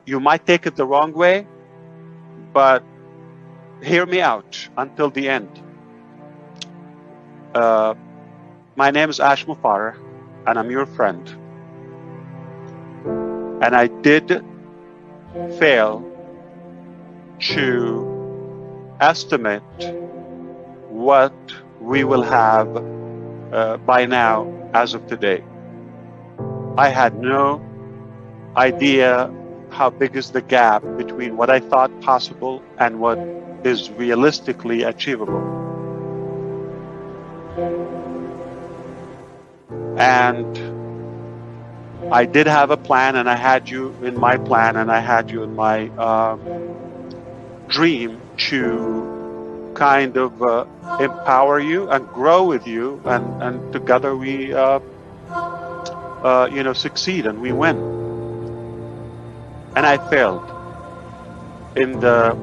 You might take it the wrong way, but hear me out until the end. My name is Ash Mufareh, and I'm your friend. And I did fail to estimate what we will have by now as of today. I had no idea how big is the gap between what I thought possible and what is realistically achievable. And I did have a plan, and I had you in my plan, and I had you in my dream to kind of empower you and grow with you, and together we succeed and we win. And I failed in the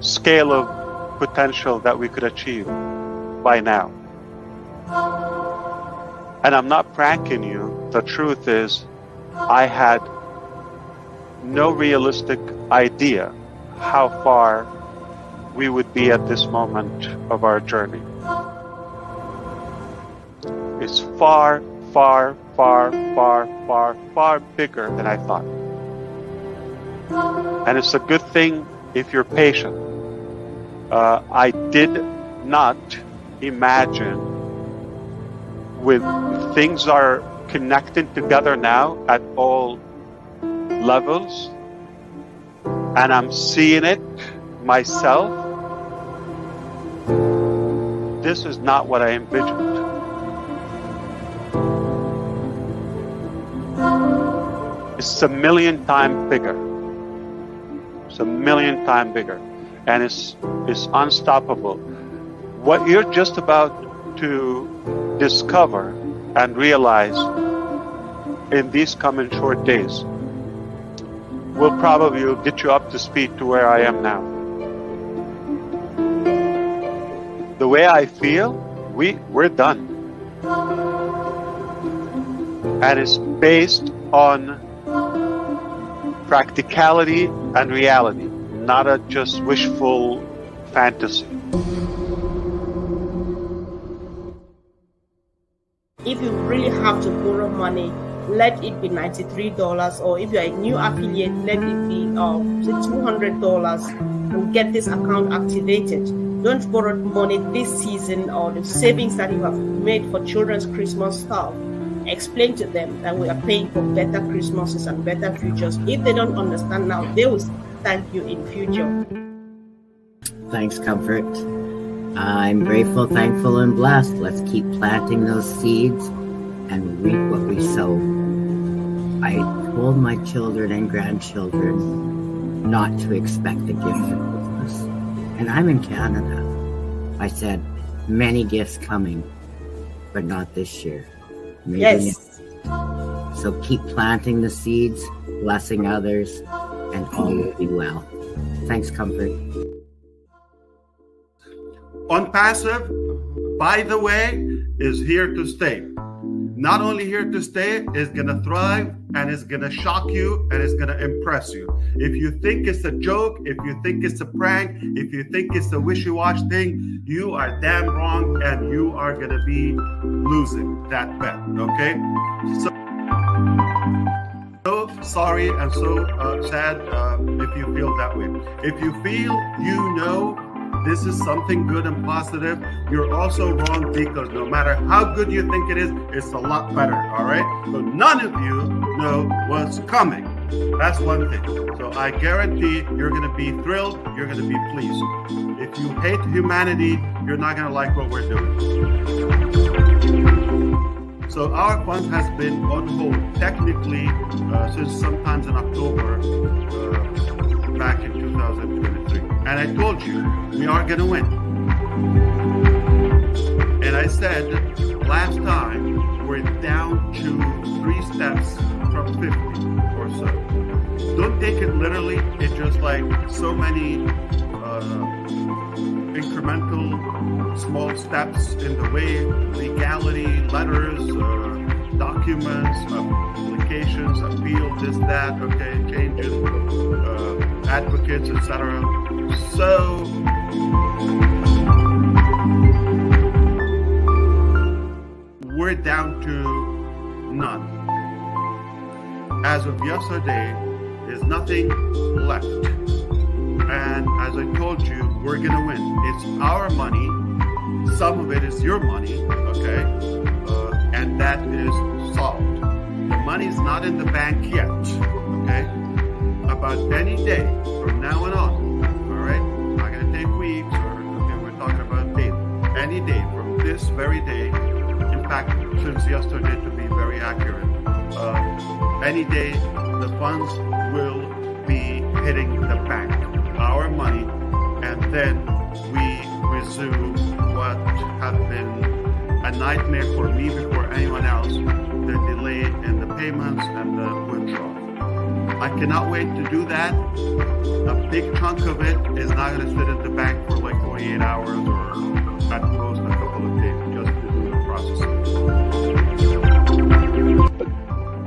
scale of potential that we could achieve by now. And I'm not pranking you. The truth is, I had no realistic idea how far we would be at this moment of our journey. It's far, far, far, far, far, far bigger than I thought. And it's a good thing if you're patient. I did not imagine with things are connecting together now at all levels, and I'm seeing it myself. This is not what I envisioned. It's a million times bigger. It's a million times bigger, and it's unstoppable. What you're just about to discover and realize in these coming short days will probably get you up to speed to where I am now. The way I feel, we're done. And it's based on practicality and reality, not a just wishful fantasy. If you really have to borrow money, let it be $93, or if you're a new affiliate, let it be $200 and get this account activated. Don't borrow money this season or the savings that you have made for children's Christmas stuff. Explain to them that we are paying for better Christmases and better futures. If they don't understand now, they will thank you in future. Thanks, Comfort. I'm grateful, thankful, and blessed. Let's keep planting those seeds and reap what we sow. I told my children and grandchildren not to expect a gift for Christmas. And I'm in Canada. I said, many gifts coming, but not this year. Maybe yes. So keep planting the seeds, blessing others, and all will be well. Thanks, Comfort. Onpassive, by the way, is here to stay. Not only here to stay, it's going to thrive, and it's going to shock you, and it's going to impress you. If you think it's a joke, if you think it's a prank, if you think it's a wishy-washy thing, you are damn wrong, and you are going to be losing that bet, okay? So sorry and so sad if you feel that way. If you feel you know this is something good and positive, you're also wrong, because no matter how good you think it is, it's a lot better, all right? So none of you know what's coming. That's one thing. So I guarantee you're going to be thrilled, you're going to be pleased. If you hate humanity, you're not going to like what we're doing. So our fund has been on hold technically since sometimes in October back in 2023. And I told you, we are going to win. And I said last time, we're down to 3 steps from 50 or so. Don't take it literally. It's just like so many incremental small steps in the way, legality, letters, documents, applications, appeal, this, that, okay, changes, advocates, etc. So we're down to none. As of yesterday, there's nothing left. And as I told you, we're gonna win. It's our money. Some of it is your money, okay? And that is solved. The money's not in the bank yet, okay? About any day from now on, all right? Not gonna take weeks, or okay, we're talking about days. Any day from this very day, in fact, since yesterday to be very accurate, any day the funds will be hitting the bank, our money, and then we resume what had been a nightmare for me before anyone else, the delay in the payments and the withdrawal. I cannot wait to do that. A big chunk of it is not going to sit at the bank for like 48 hours or at most a couple of days just to do the processing. But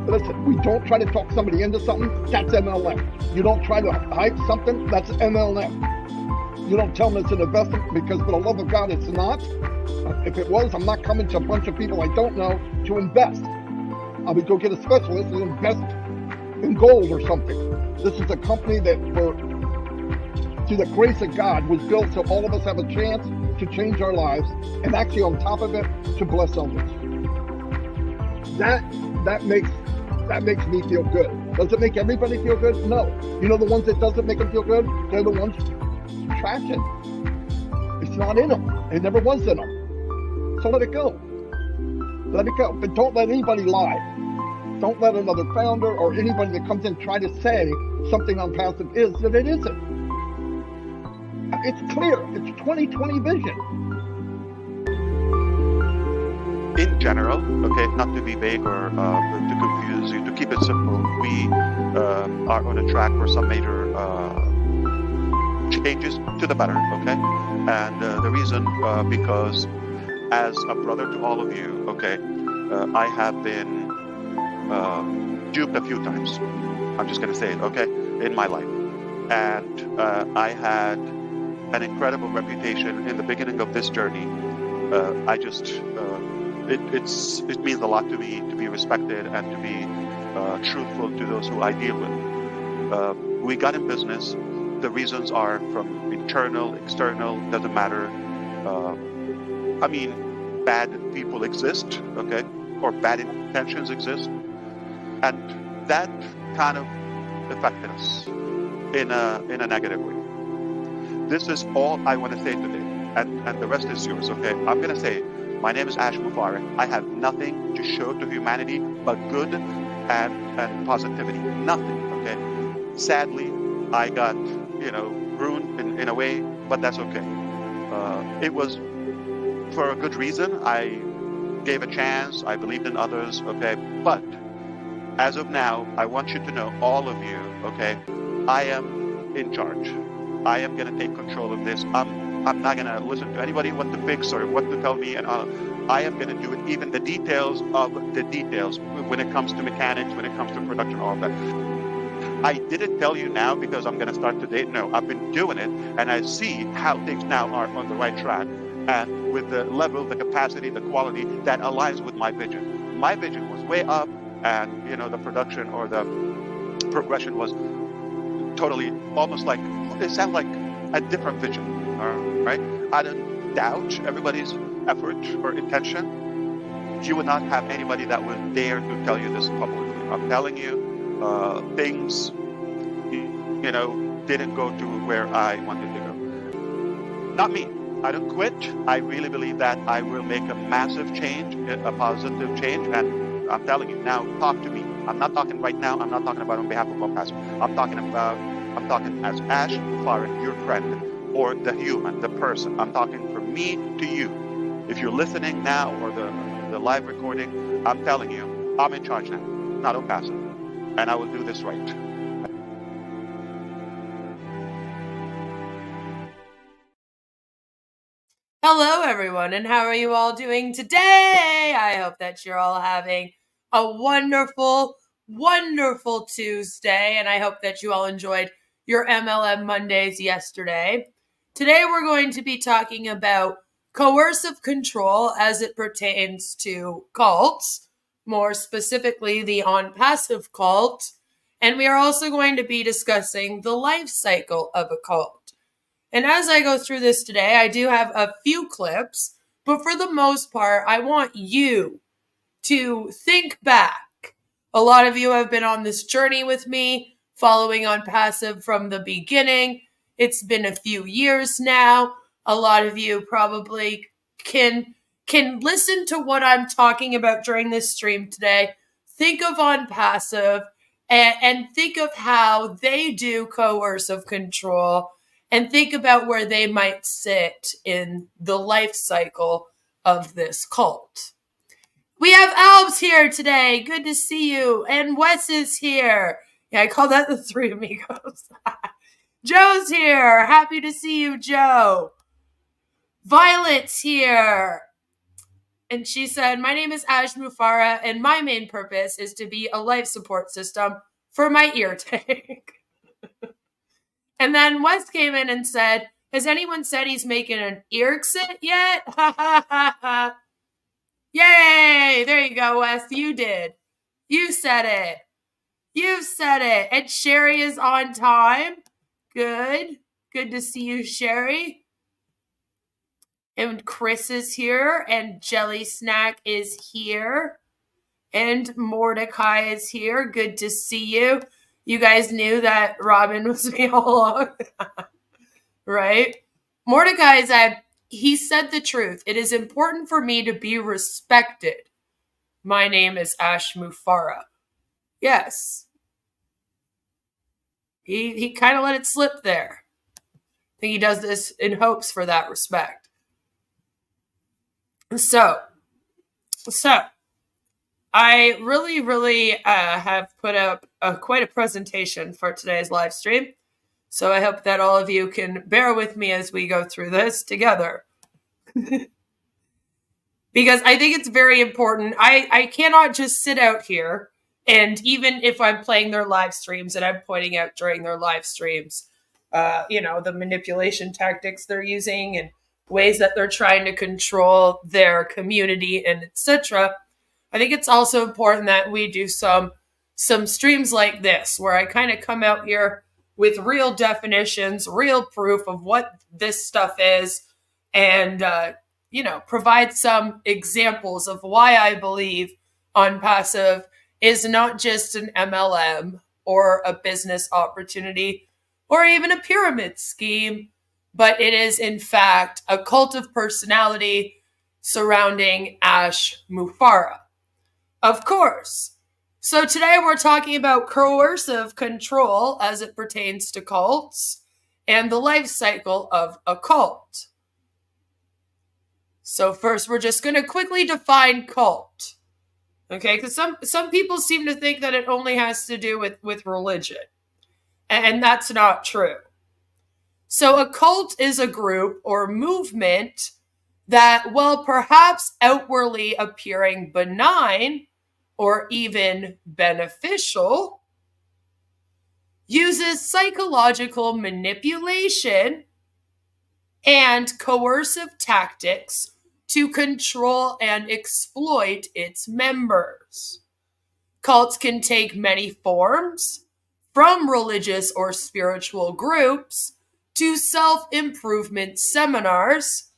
listen, we don't try to talk somebody into something, that's MLM. You don't try to hype something, that's MLM. You don't tell them it's an investment because for the love of God, it's not. If it was, I'm not coming to a bunch of people I don't know to invest. I would go get a specialist and invest in gold or something. This is a company that, through the grace of God, was built so all of us have a chance to change our lives, and actually on top of it, to bless others. That makes me feel good. Does it make everybody feel good? No. You know the ones that doesn't make them feel good? They're the ones trashing. It's not in them. It never was in them. So let it go. Let it go. But don't let anybody lie. Don't let another founder or anybody that comes in try to say something Onpassive is that it isn't. It's clear. It's 2020 vision. In general, okay, not to be vague or to confuse you, to keep it simple, we are on a track for some major changes to the better, okay? And the reason, because as a brother to all of you, okay, I have been duped a few times. I'm just going to say it, okay, in my life. And I had an incredible reputation in the beginning of this journey. It means a lot to me to be respected and to be truthful to those who I deal with. We got in business. The reasons are from internal, external, doesn't matter. I mean, bad people exist, okay, or bad intentions exist, and that kind of affected us in a negative way. This is all I want to say today, and the rest is yours, okay? I'm gonna say, my name is Ash Mufareh. I have nothing to show to humanity but good and positivity. Nothing, okay? Sadly, I got, ruined in a way, but that's okay. It was for a good reason. I gave a chance. I believed in others, okay? But as of now, I want you to know, all of you, okay? I am in charge. I am going to take control of this. I'm not going to listen to anybody what to fix or what to tell me, and I am going to do it, even the details of the details, when it comes to mechanics, when it comes to production, all of that. I didn't tell you now because I'm going to start today. No, I've been doing it, and I see how things now are on the right track, and with the level, the capacity, the quality that aligns with my vision. My vision was way up, and the production or the progression was totally, almost like, it sounds like a different vision. All right? I don't doubt everybody's effort or intention. You would not have anybody that would dare to tell you this publicly. I'm telling you, things, didn't go to where I wanted to go. Not me. I don't quit. I really believe that I will make a massive change, a positive change, and I'm telling you now, talk to me. I'm not talking right now. I'm not talking about on behalf of Onpassive. I'm talking as Ash Mufareh, your friend, or the human, the person. I'm talking from me to you. If you're listening now or the live recording, I'm telling you, I'm in charge now, not Onpassive, and I will do this right. Hello, everyone, and how are you all doing today? I hope that you're all having a wonderful, wonderful Tuesday, and I hope that you all enjoyed your MLM Mondays yesterday. Today we're going to be talking about coercive control as it pertains to cults, more specifically the Onpassive cult, and we are also going to be discussing the life cycle of a cult. And as I go through this today, I do have a few clips, but for the most part, I want you to think back. A lot of you have been on this journey with me, following Onpassive from the beginning. It's been a few years now. A lot of you probably can listen to what I'm talking about during this stream today. Think of Onpassive and think of how they do coercive control, and think about where they might sit in the life cycle of this cult. We have Albs here today. Good to see you. And Wes is here. Yeah, I call that the Three Amigos. Joe's here. Happy to see you, Joe. Violet's here. And she said, my name is Ash Mufareh, and my main purpose is to be a life support system for my ear tank. And then Wes came in and said, has anyone said he's making an ear exit yet? Ha ha ha ha. Yay! There you go, Wes. You did. You said it. You said it. And Sherry is on time. Good. Good to see you, Sherry. And Chris is here. And Jelly Snack is here. And Mordecai is here. Good to see you. You guys knew that Robin was me all along. Right? Mordecai said, he said the truth. It is important for me to be respected. My name is Ash Mufareh. Yes. He kind of let it slip there. I think he does this in hopes for that respect. So I really have put up quite a presentation for today's live stream. So I hope that all of you can bear with me as we go through this together. Because I think it's very important. I cannot just sit out here, and even if I'm playing their live streams and I'm pointing out during their live streams, the manipulation tactics they're using and ways that they're trying to control their community and etc. I think it's also important that we do some streams like this, where I kind of come out here with real definitions, real proof of what this stuff is, and, provide some examples of why I believe Onpassive is not just an MLM or a business opportunity or even a pyramid scheme, but it is, in fact, a cult of personality surrounding Ash Mufareh. Of course. So today we're talking about coercive control as it pertains to cults and the life cycle of a cult. So first, we're just going to quickly define cult. Okay, because some people seem to think that it only has to do with religion. And that's not true. So a cult is a group or movement that, while perhaps outwardly appearing benign or even beneficial, uses psychological manipulation and coercive tactics to control and exploit its members. Cults can take many forms, from religious or spiritual groups to self-improvement seminars,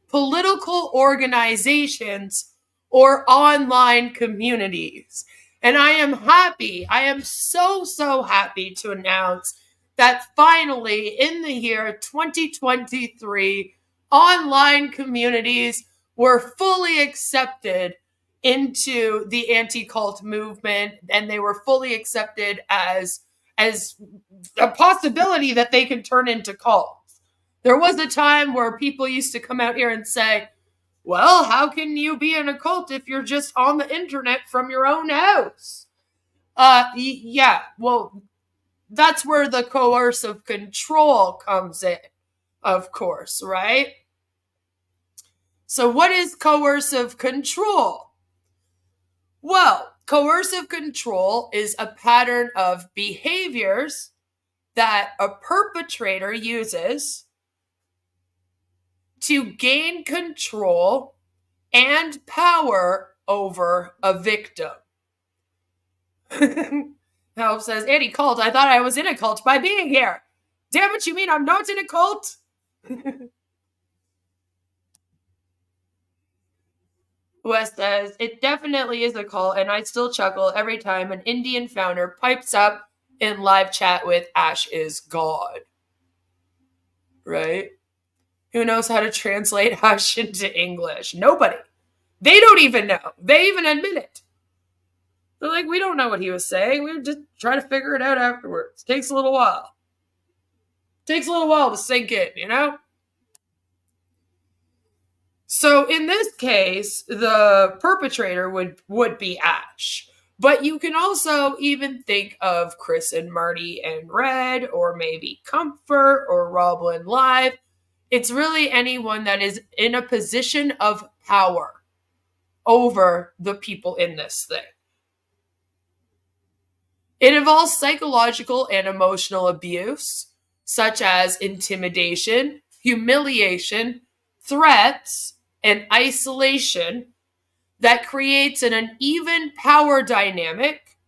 political organizations, or online communities. And I am so happy to announce that finally in the year 2023, online communities were fully accepted into the anti-cult movement, and they were fully accepted as a possibility that they can turn into cults. There was a time where people used to come out here and say, well, how can you be in a cult if you're just on the internet from your own house? Yeah, well, that's where the coercive control comes in, of course, right? So what is coercive control? Well, Coercive control is a pattern of behaviors that a perpetrator uses to gain control and power over a victim. Help says, anti-cult, I thought I was in a cult by being here. Damn it, you mean I'm not in a cult? Wes says, it definitely is a cult, and I still chuckle every time an Indian founder pipes up in live chat with Ash is God. Right? Who knows how to translate Ash into English? Nobody. They don't even know. They even admit it. They're like, we don't know what he was saying. We just try to figure it out afterwards. Takes a little while. Takes a little while to sink in, you know? So in this case, the perpetrator would be Ash. But you can also even think of Chris and Marty and Red, or maybe Comfort, or Roblin Live. It's really anyone that is in a position of power over the people in this thing. It involves psychological and emotional abuse, such as intimidation, humiliation, threats, and isolation that creates an uneven power dynamic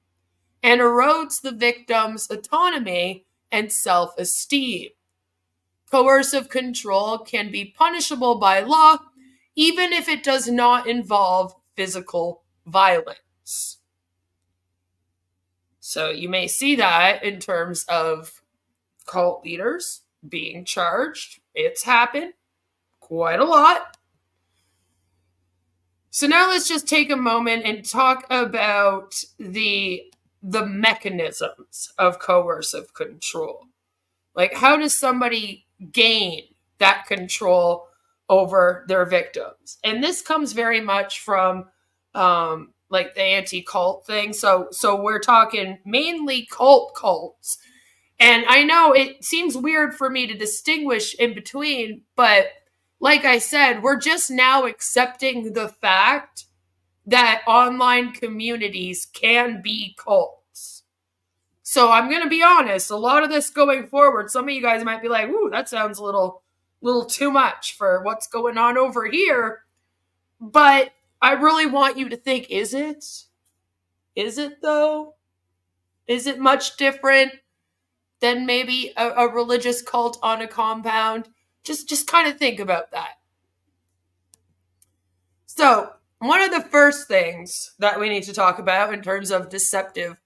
and erodes the victim's autonomy and self-esteem. Coercive control can be punishable by law, even if it does not involve physical violence. So you may see that in terms of cult leaders being charged. It's happened quite a lot. So now let's just take a moment and talk about the mechanisms of coercive control. Like, how does somebody gain that control over their victims? And this comes very much from like the anti-cult thing. So we're talking mainly cults. And I know it seems weird for me to distinguish in between, but like I said, we're just now accepting the fact that online communities can be cults. So I'm going to be honest, a lot of this going forward, some of you guys might be like, ooh, that sounds a little too much for what's going on over here. But I really want you to think, is it? Is it though? Is it much different than maybe a religious cult on a compound? Just kind of think about that. So, one of the first things that we need to talk about in terms of deceptive,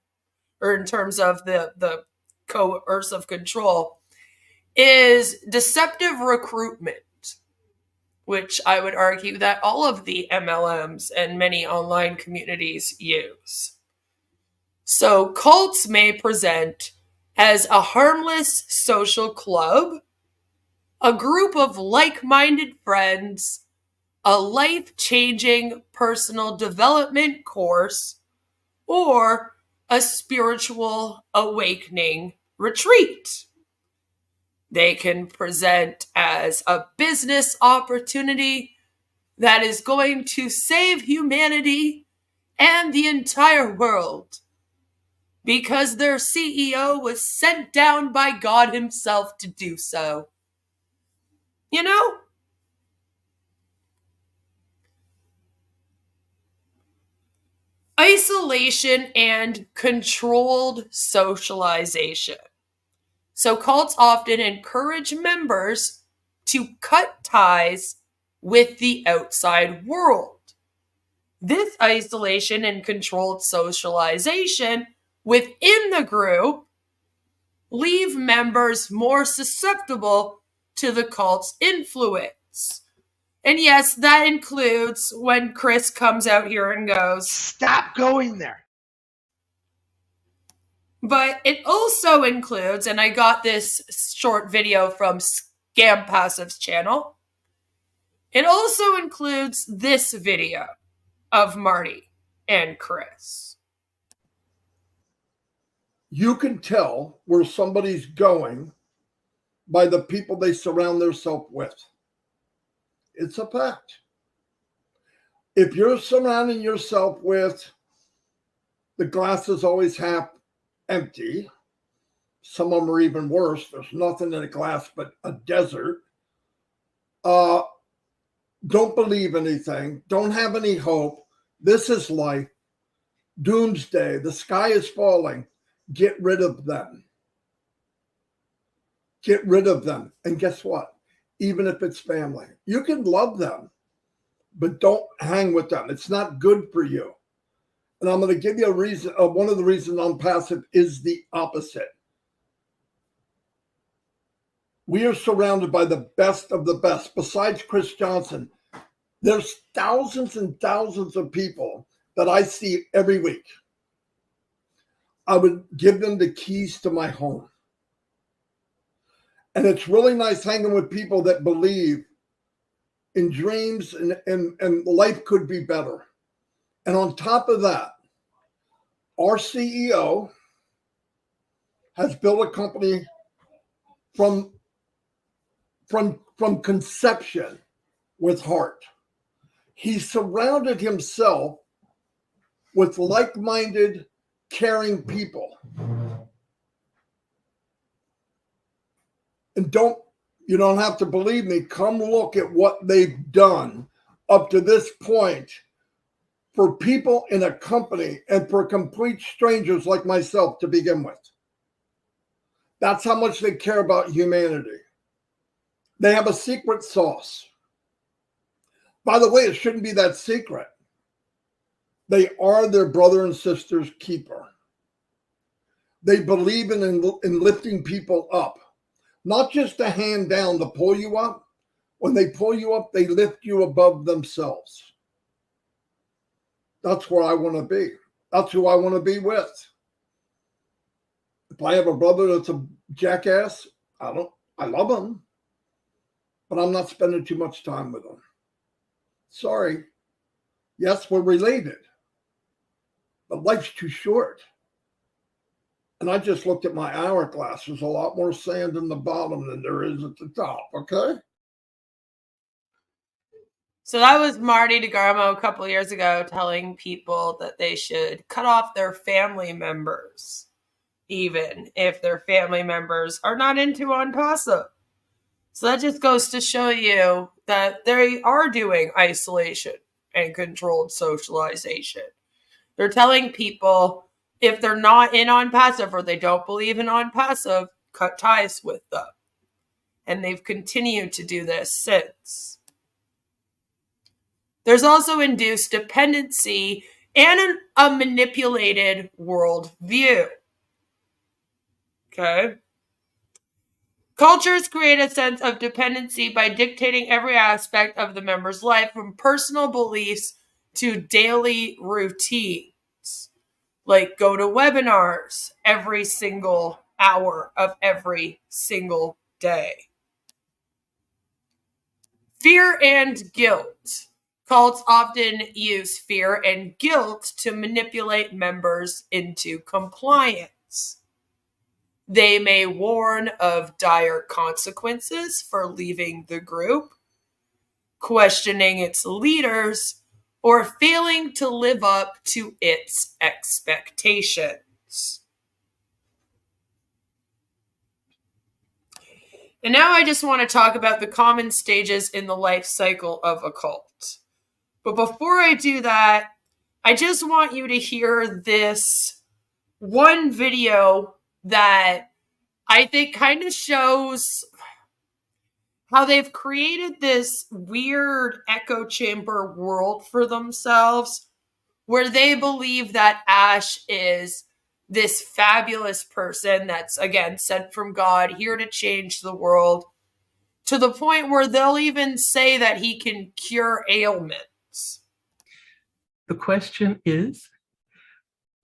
or in terms of the coercive control, is deceptive recruitment, which I would argue that all of the MLMs and many online communities use. So, cults may present as a harmless social club, a group of like-minded friends, a life-changing personal development course, or a spiritual awakening retreat. They can present as a business opportunity that is going to save humanity and the entire world because their CEO was sent down by God himself to do so. You know? Isolation and controlled socialization. So cults often encourage members to cut ties with the outside world. This isolation and controlled socialization within the group leave members more susceptible to the cult's influence. And yes, that includes when Chris comes out here and goes, Stop going there. But it also includes, and I got this short video from Onpassive's channel, it also includes this video of Marty and Chris. You can tell where somebody's going by the people they surround themselves with. It's a fact. If you're surrounding yourself with the glass is always half empty. Some of them are even worse. There's nothing in a glass but a desert. Don't believe anything. Don't have any hope. This is life. Doomsday. The sky is falling. Get rid of them. Get rid of them. And guess what? Even if it's family, you can love them, but don't hang with them. It's not good for you. And I'm going to give you a reason. One of the reasons Onpassive is the opposite. We are surrounded by the best of the best. Besides Chris Johnson, there's thousands and thousands of people that I see every week. I would give them the keys to my home. And it's really nice hanging with people that believe in dreams and life could be better. And on top of that, our CEO has built a company from conception with heart. He surrounded himself with like-minded, caring people. And you don't have to believe me. Come look at what they've done up to this point for people in a company and for complete strangers like myself to begin with. That's how much they care about humanity. They have a secret sauce. By the way, it shouldn't be that secret. They are their brother and sister's keeper. They believe in lifting people up. Not just a hand down to pull you up. When they pull you up, they lift you above themselves. That's where I want to be. That's who I want to be with. If I have a brother that's a jackass, I love him, but I'm not spending too much time with him. Sorry. Yes, we're related, but life's too short. And I just looked at my hourglass. There's a lot more sand in the bottom than there is at the top, okay? So that was Marty DeGarmo a couple years ago telling people that they should cut off their family members, even if their family members are not into Onpassive. So that just goes to show you that they are doing isolation and controlled socialization. They're telling people if they're not in Onpassive or they don't believe in Onpassive, cut ties with them. And they've continued to do this since. There's also induced dependency and a manipulated worldview. Okay? Cultures create a sense of dependency by dictating every aspect of the member's life, from personal beliefs to daily routines. Like go to webinars every single hour of every single day. Fear and guilt. Cults often use fear and guilt to manipulate members into compliance. They may warn of dire consequences for leaving the group, questioning its leaders, or failing to live up to its expectations. And now I just want to talk about the common stages in the life cycle of a cult. But before I do that, I just want you to hear this one video that I think kind of shows how they've created this weird echo chamber world for themselves where they believe that Ash is this fabulous person that's, again, sent from God, here to change the world, to the point where they'll even say that he can cure ailments. The question is,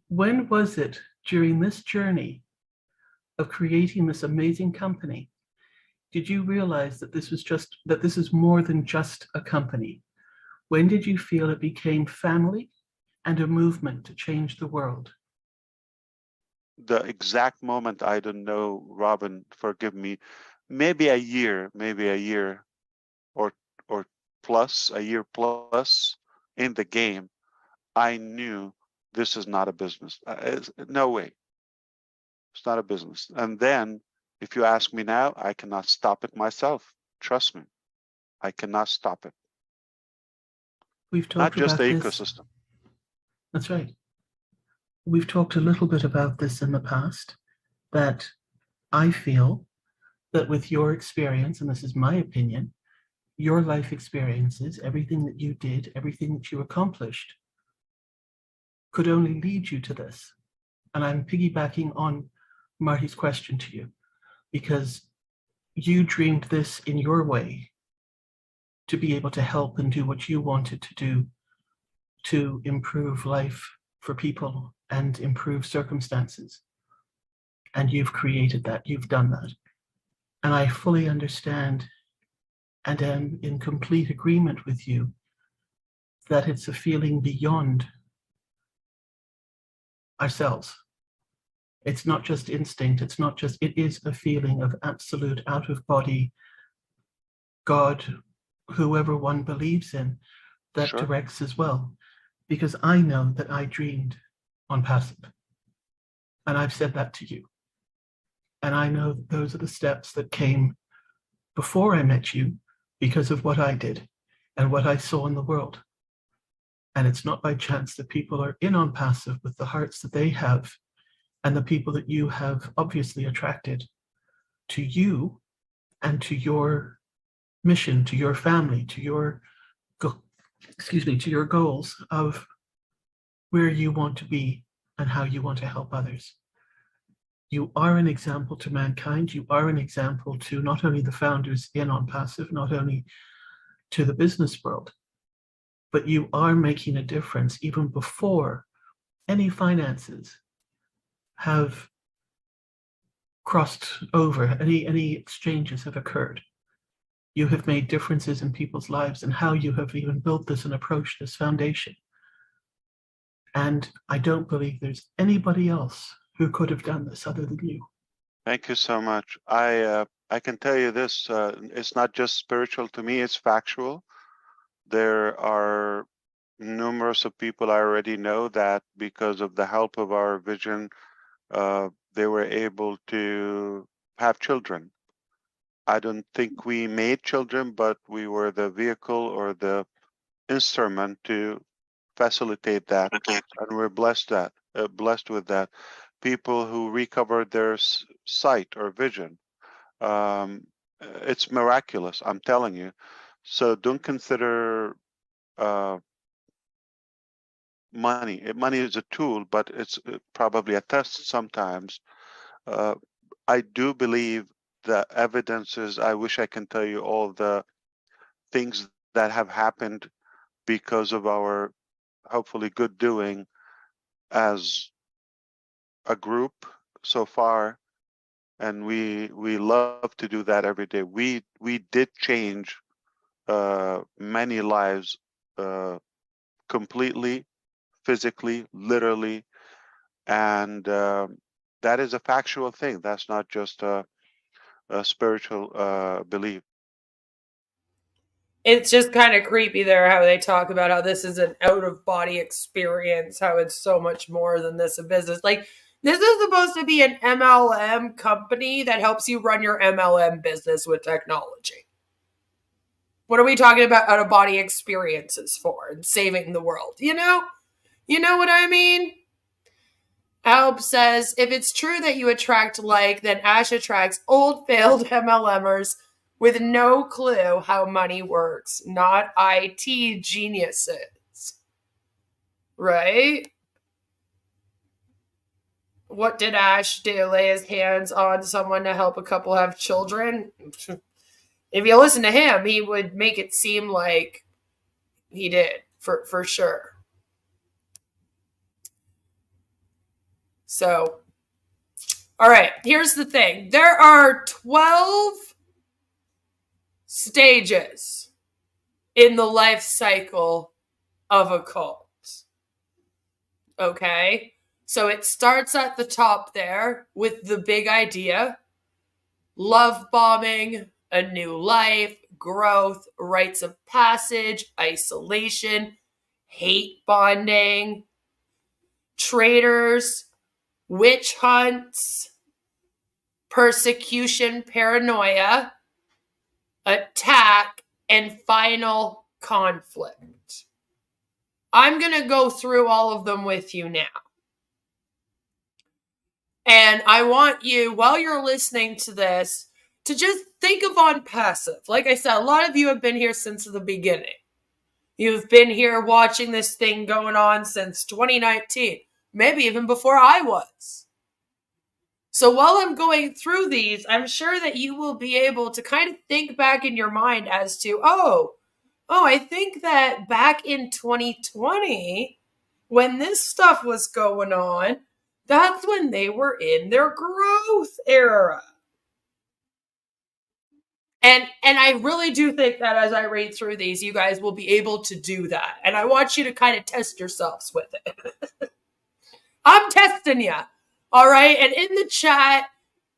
when was it during this journey of creating this amazing company did you realize that this is more than just a company? When did you feel it became family and a movement to change the world? The exact moment, I don't know, Robin, forgive me, maybe a year or plus, a year plus in the game, I knew this is not a business. No way. It's not a business. And then if you ask me now, I cannot stop it myself. Trust me, I cannot stop it. We've Not talked just about the this. ecosystem. That's right. We've talked a little bit about this in the past, that I feel that with your experience, and this is my opinion, your life experiences, everything that you did, everything that you accomplished, could only lead you to this. And I'm piggybacking on Marty's question to you, because you dreamed this in your way to be able to help and do what you wanted to do to improve life for people and improve circumstances. And you've created that, you've done that. And I fully understand and am in complete agreement with you that it's a feeling beyond ourselves. It's not just instinct, it is a feeling of absolute out of body God, whoever one believes in, that Sure. directs as well. Because I know that I dreamed Onpassive. And I've said that to you. And I know that those are the steps that came before I met you because of what I did and what I saw in the world. And it's not by chance that people are in Onpassive with the hearts that they have, and the people that you have obviously attracted to you and to your mission, to your family, to your to your goals of where you want to be and how you want to help others. You are an example to mankind. You are an example to not only the founders in Onpassive, not only to the business world, but you are making a difference even before any finances have crossed over, any exchanges have occurred. You have made differences in people's lives and how you have even built this and approached this foundation. And I don't believe there's anybody else who could have done this other than you. Thank you so much. I can tell you this, it's not just spiritual to me, it's factual. There are numerous of people I already know that because of the help of our vision, they were able to have children. I don't think we made children, but we were the vehicle or the instrument to facilitate that, and we're blessed with that. People who recovered their sight or vision, it's miraculous, I'm telling you. So don't consider money. Money is a tool, but it's probably a test sometimes. I do believe the evidences. I wish I can tell you all the things that have happened because of our hopefully good doing as a group so far, and we love to do that every day. We did change many lives completely, physically, literally, and that is a factual thing. That's not just a spiritual belief. It's just kind of creepy there how they talk about how this is an out of body experience, how it's so much more than this a business. Like, this is supposed to be an MLM company that helps you run your MLM business with technology. What are we talking about out of body experiences for and saving the world? You know what I mean? Alp says, if it's true that you attract like, then Ash attracts old failed MLMers with no clue how money works, not IT geniuses. Right? What did Ash do? Lay his hands on someone to help a couple have children? If you listen to him, he would make it seem like he did, for sure. So, all right, here's the thing. There are 12 stages in the life cycle of a cult. Okay? So it starts at the top there with the big idea, love bombing, a new life, growth, rites of passage, isolation, hate bonding. traitors, witch hunts, persecution, paranoia, attack, and final conflict. I'm going to go through all of them with you now. And I want you, while you're listening to this, to just think of Onpassive. Like I said, a lot of you have been here since the beginning. You've been here watching this thing going on since 2019, maybe even before I was. So while I'm going through these, I'm sure that you will be able to kind of think back in your mind as to, I think that back in 2020, when this stuff was going on, that's when they were in their growth era. And I really do think that as I read through these, you guys will be able to do that. And I want you to kind of test yourselves with it. I'm testing you. All right. And in the chat,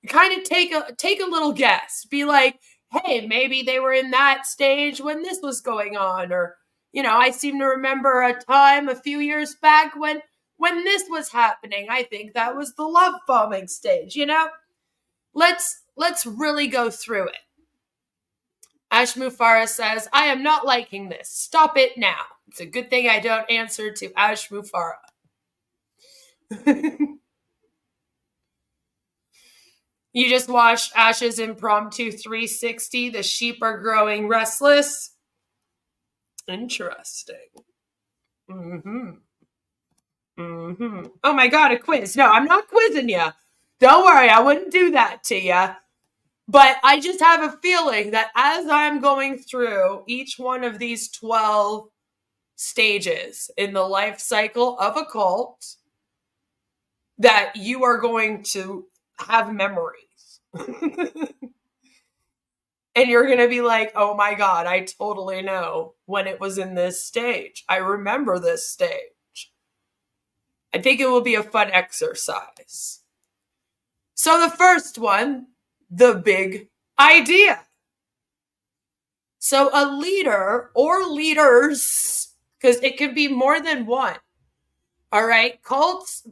kind of take a little guess. Be like, hey, maybe they were in that stage when this was going on. Or, I seem to remember a time a few years back when this was happening. I think that was the love bombing stage, Let's really go through it. Ash Mufareh says, I am not liking this. Stop it now. It's a good thing I don't answer to Ash Mufareh. You just watched Ash's impromptu 360. The sheep are growing restless. Interesting. Oh my God, a quiz. No, I'm not quizzing you. Don't worry, I wouldn't do that to you. But I just have a feeling that as I'm going through each one of these 12 stages in the life cycle of a cult, that you are going to have memories. And you're going to be like, oh my God, I totally know when it was in this stage. I remember this stage. I think it will be a fun exercise. So the first one, the big idea. So a leader or leaders, because it could be more than one. All right. Cults,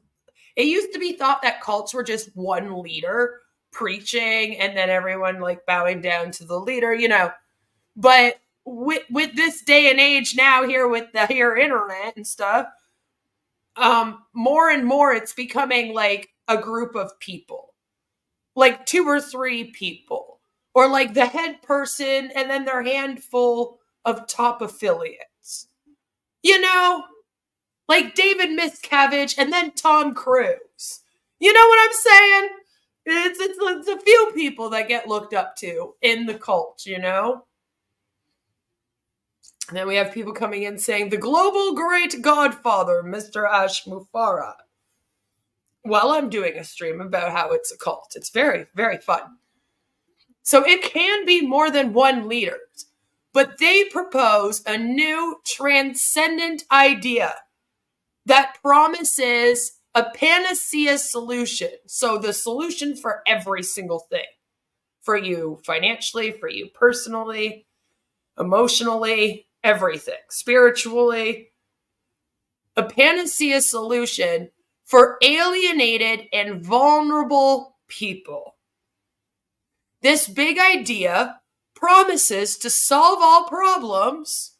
it used to be thought that cults were just one leader preaching and then everyone like bowing down to the leader, But with this day and age now here with the internet and stuff, more and more it's becoming like a group of people. Like 2 or 3 people, or like the head person and then their handful of top affiliates. Like David Miscavige and then Tom Cruise. You know what I'm saying? It's a few people that get looked up to in the cult, And then we have people coming in saying, the global great godfather, Mr. Ash Mufareh. Well, I'm doing a stream about how it's a cult. It's very, very fun. So it can be more than one leader, but they propose a new transcendent idea that promises a panacea solution. So the solution for every single thing. For you financially, for you personally, emotionally, everything. Spiritually. A panacea solution for alienated and vulnerable people. This big idea promises to solve all problems,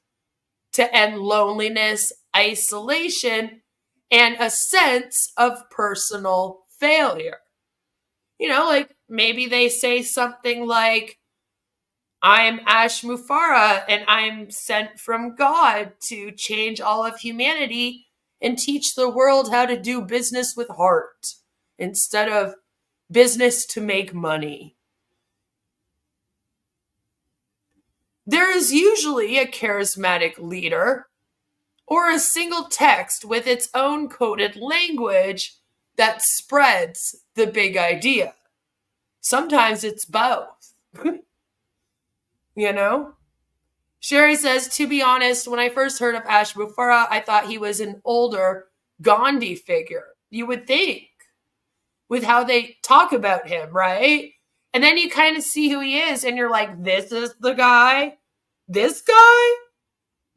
to end loneliness, isolation, and a sense of personal failure. Like maybe they say something like, I'm Ash Mufareh and I'm sent from God to change all of humanity and teach the world how to do business with heart instead of business to make money. There is usually a charismatic leader or a single text with its own coded language that spreads the big idea. Sometimes it's both. Sherry says, to be honest, when I first heard of Ash Mufareh, I thought he was an older Gandhi figure. You would think, with how they talk about him, right? And then you kind of see who he is, and you're like, this is the guy? This guy?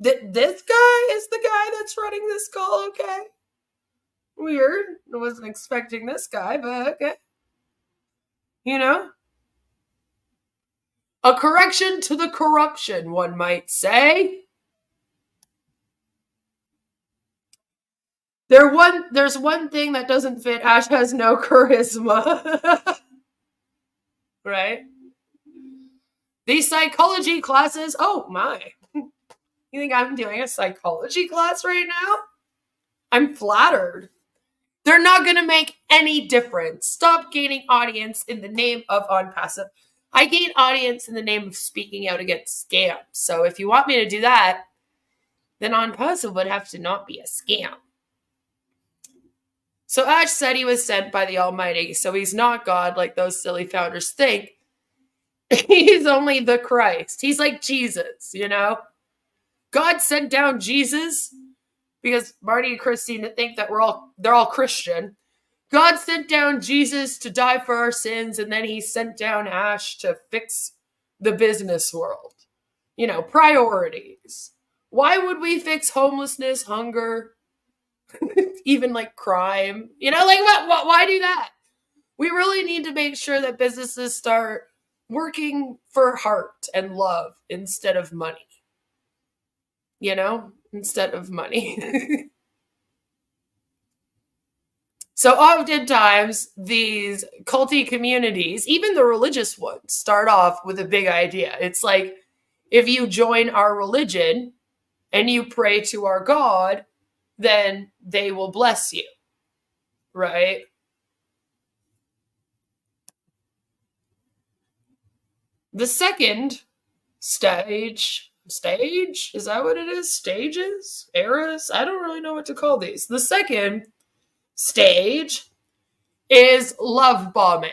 This guy is the guy that's running this call, okay? Weird. I wasn't expecting this guy, but okay. You know? A correction to the corruption, one might say. There's one thing that doesn't fit. Ash has no charisma. Right? These psychology classes, oh my. You think I'm doing a psychology class right now? I'm flattered. They're not going to make any difference. Stop gaining audience in the name of Onpassive. I gain audience in the name of speaking out against scams. So if you want me to do that, then Onpassive would have to not be a scam. So Ash said he was sent by the Almighty, so he's not God like those silly founders think. He's only the Christ. He's like Jesus, you know? God sent down Jesus because Marty and Christine think that they're all Christian. God sent down Jesus to die for our sins, and then he sent down Ash to fix the business world. You know, priorities. Why would we fix homelessness, hunger, even like crime? You know, like why do that? We really need to make sure that businesses start working for heart and love instead of money. You know, instead of money. So oftentimes these culty communities, even the religious ones, start off with a big idea. It's like, if you join our religion and you pray to our God, then they will bless you, right? The second stage, is that what it is? Stages? Eras? I don't really know what to call these. The second stage is love bombing.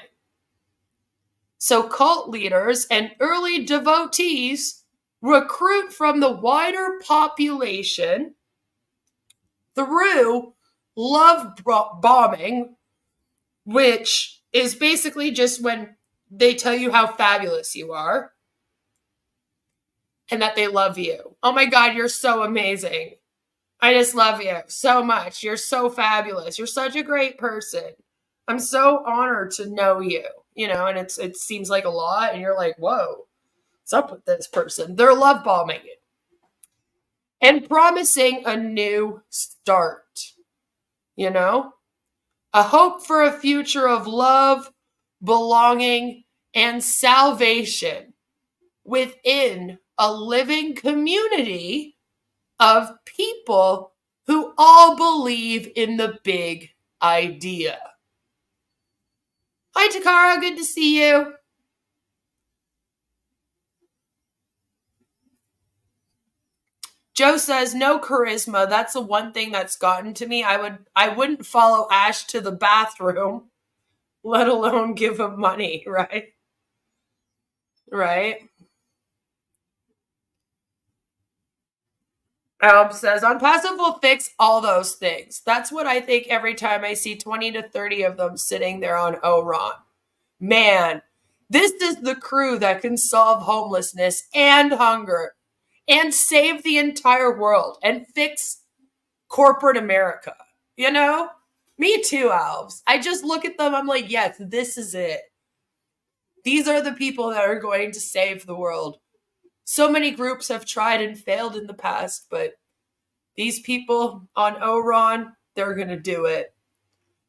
So cult leaders and early devotees recruit from the wider population through love bombing, which is basically just when they tell you how fabulous you are and that they love you. Oh my God, you're so amazing. I just love you so much. You're so fabulous. You're such a great person. I'm so honored to know you, you know, and it seems like a lot. And you're like, whoa, what's up with this person? They're love bombing you and promising a new start, you know, a hope for a future of love, belonging, and salvation within a living community of people who all believe in the big idea. Hi, Takara. Good to see you. Joe says, no charisma. That's the one thing that's gotten to me. I wouldn't follow Ash to the bathroom, let alone give him money, right? Right? Says, Onpassive will fix all those things. That's what I think every time I see 20 to 30 of them sitting there on Oron. Man, this is the crew that can solve homelessness and hunger and save the entire world and fix corporate America. You know? Me too, Alves. I just look at them, I'm like, yes, this is it. These are the people that are going to save the world. So many groups have tried and failed in the past, but these people on Oron, they're going to do it.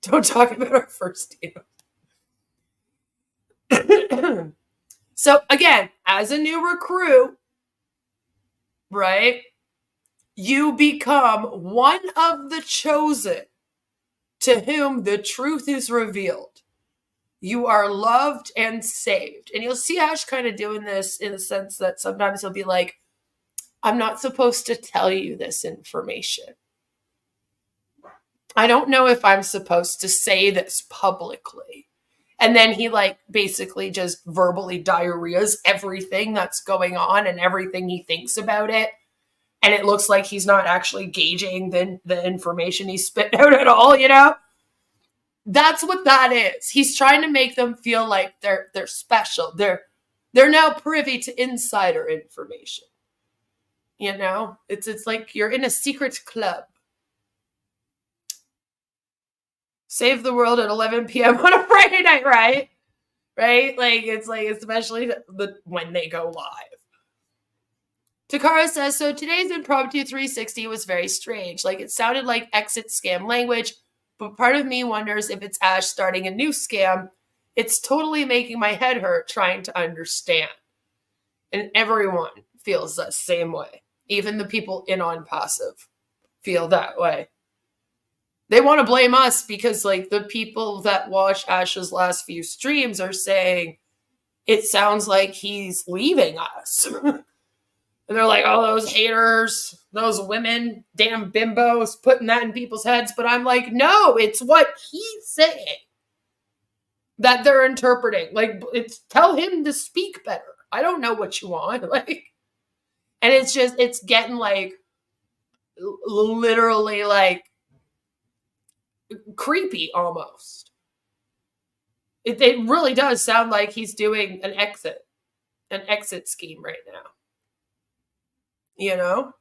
Don't talk about our first deal. So again, as a new recruit, right, you become one of the chosen to whom the truth is revealed. You are loved and saved. And you'll see Ash kind of doing this in the sense that sometimes he'll be like, I'm not supposed to tell you this information. I don't know if I'm supposed to say this publicly. And then he like basically just verbally diarrheas everything that's going on and everything he thinks about it. And it looks like he's not actually gauging the information he's spitting out at all, you know? That's what that is. He's trying to make them feel like they're special. They're now privy to insider information. You know? It's like you're in a secret club. Save the world at 11 p.m. on a Friday night, right? Right? Like, it's like, especially when they go live. Takara says, so today's impromptu 360 was very strange. Like, it sounded like exit scam language, but part of me wonders if it's Ash starting a new scam. It's totally making my head hurt trying to understand. And everyone feels the same way. Even the people in Onpassive feel that way. They want to blame us because, like, the people that watch Ash's last few streams are saying it sounds like he's leaving us. And they're like, oh, those haters, those women, damn bimbos, putting that in people's heads. But I'm like, no, it's what he's saying that they're interpreting. Like, it's tell him to speak better. I don't know what you want. Like, and it's just, it's getting like, literally like creepy almost. It really does sound like he's doing an exit scheme right now. You know?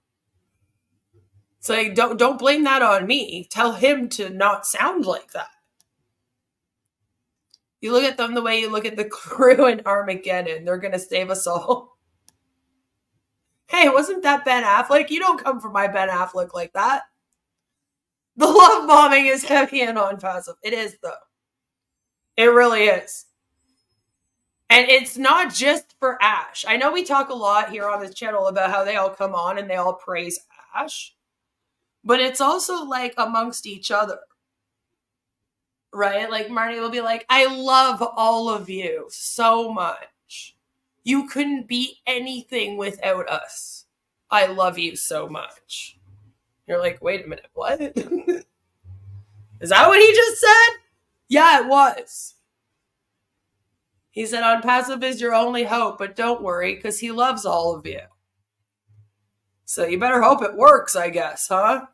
It's like, don't blame that on me. Tell him to not sound like that. You look at them the way you look at the crew in Armageddon. They're going to save us all. Hey, wasn't that Ben Affleck? You don't come for my Ben Affleck like that. The love bombing is heavy and Onpassive. It is, though. It really is. And it's not just for Ash. I know we talk a lot here on this channel about how they all come on and they all praise Ash. But it's also like amongst each other. Right? Like Marty will be like, I love all of you so much. You couldn't be anything without us. I love you so much. You're like, wait a minute, what? Is that what he just said? Yeah, it was. He said, Onpassive is your only hope, but don't worry, because he loves all of you. So you better hope it works, I guess, huh?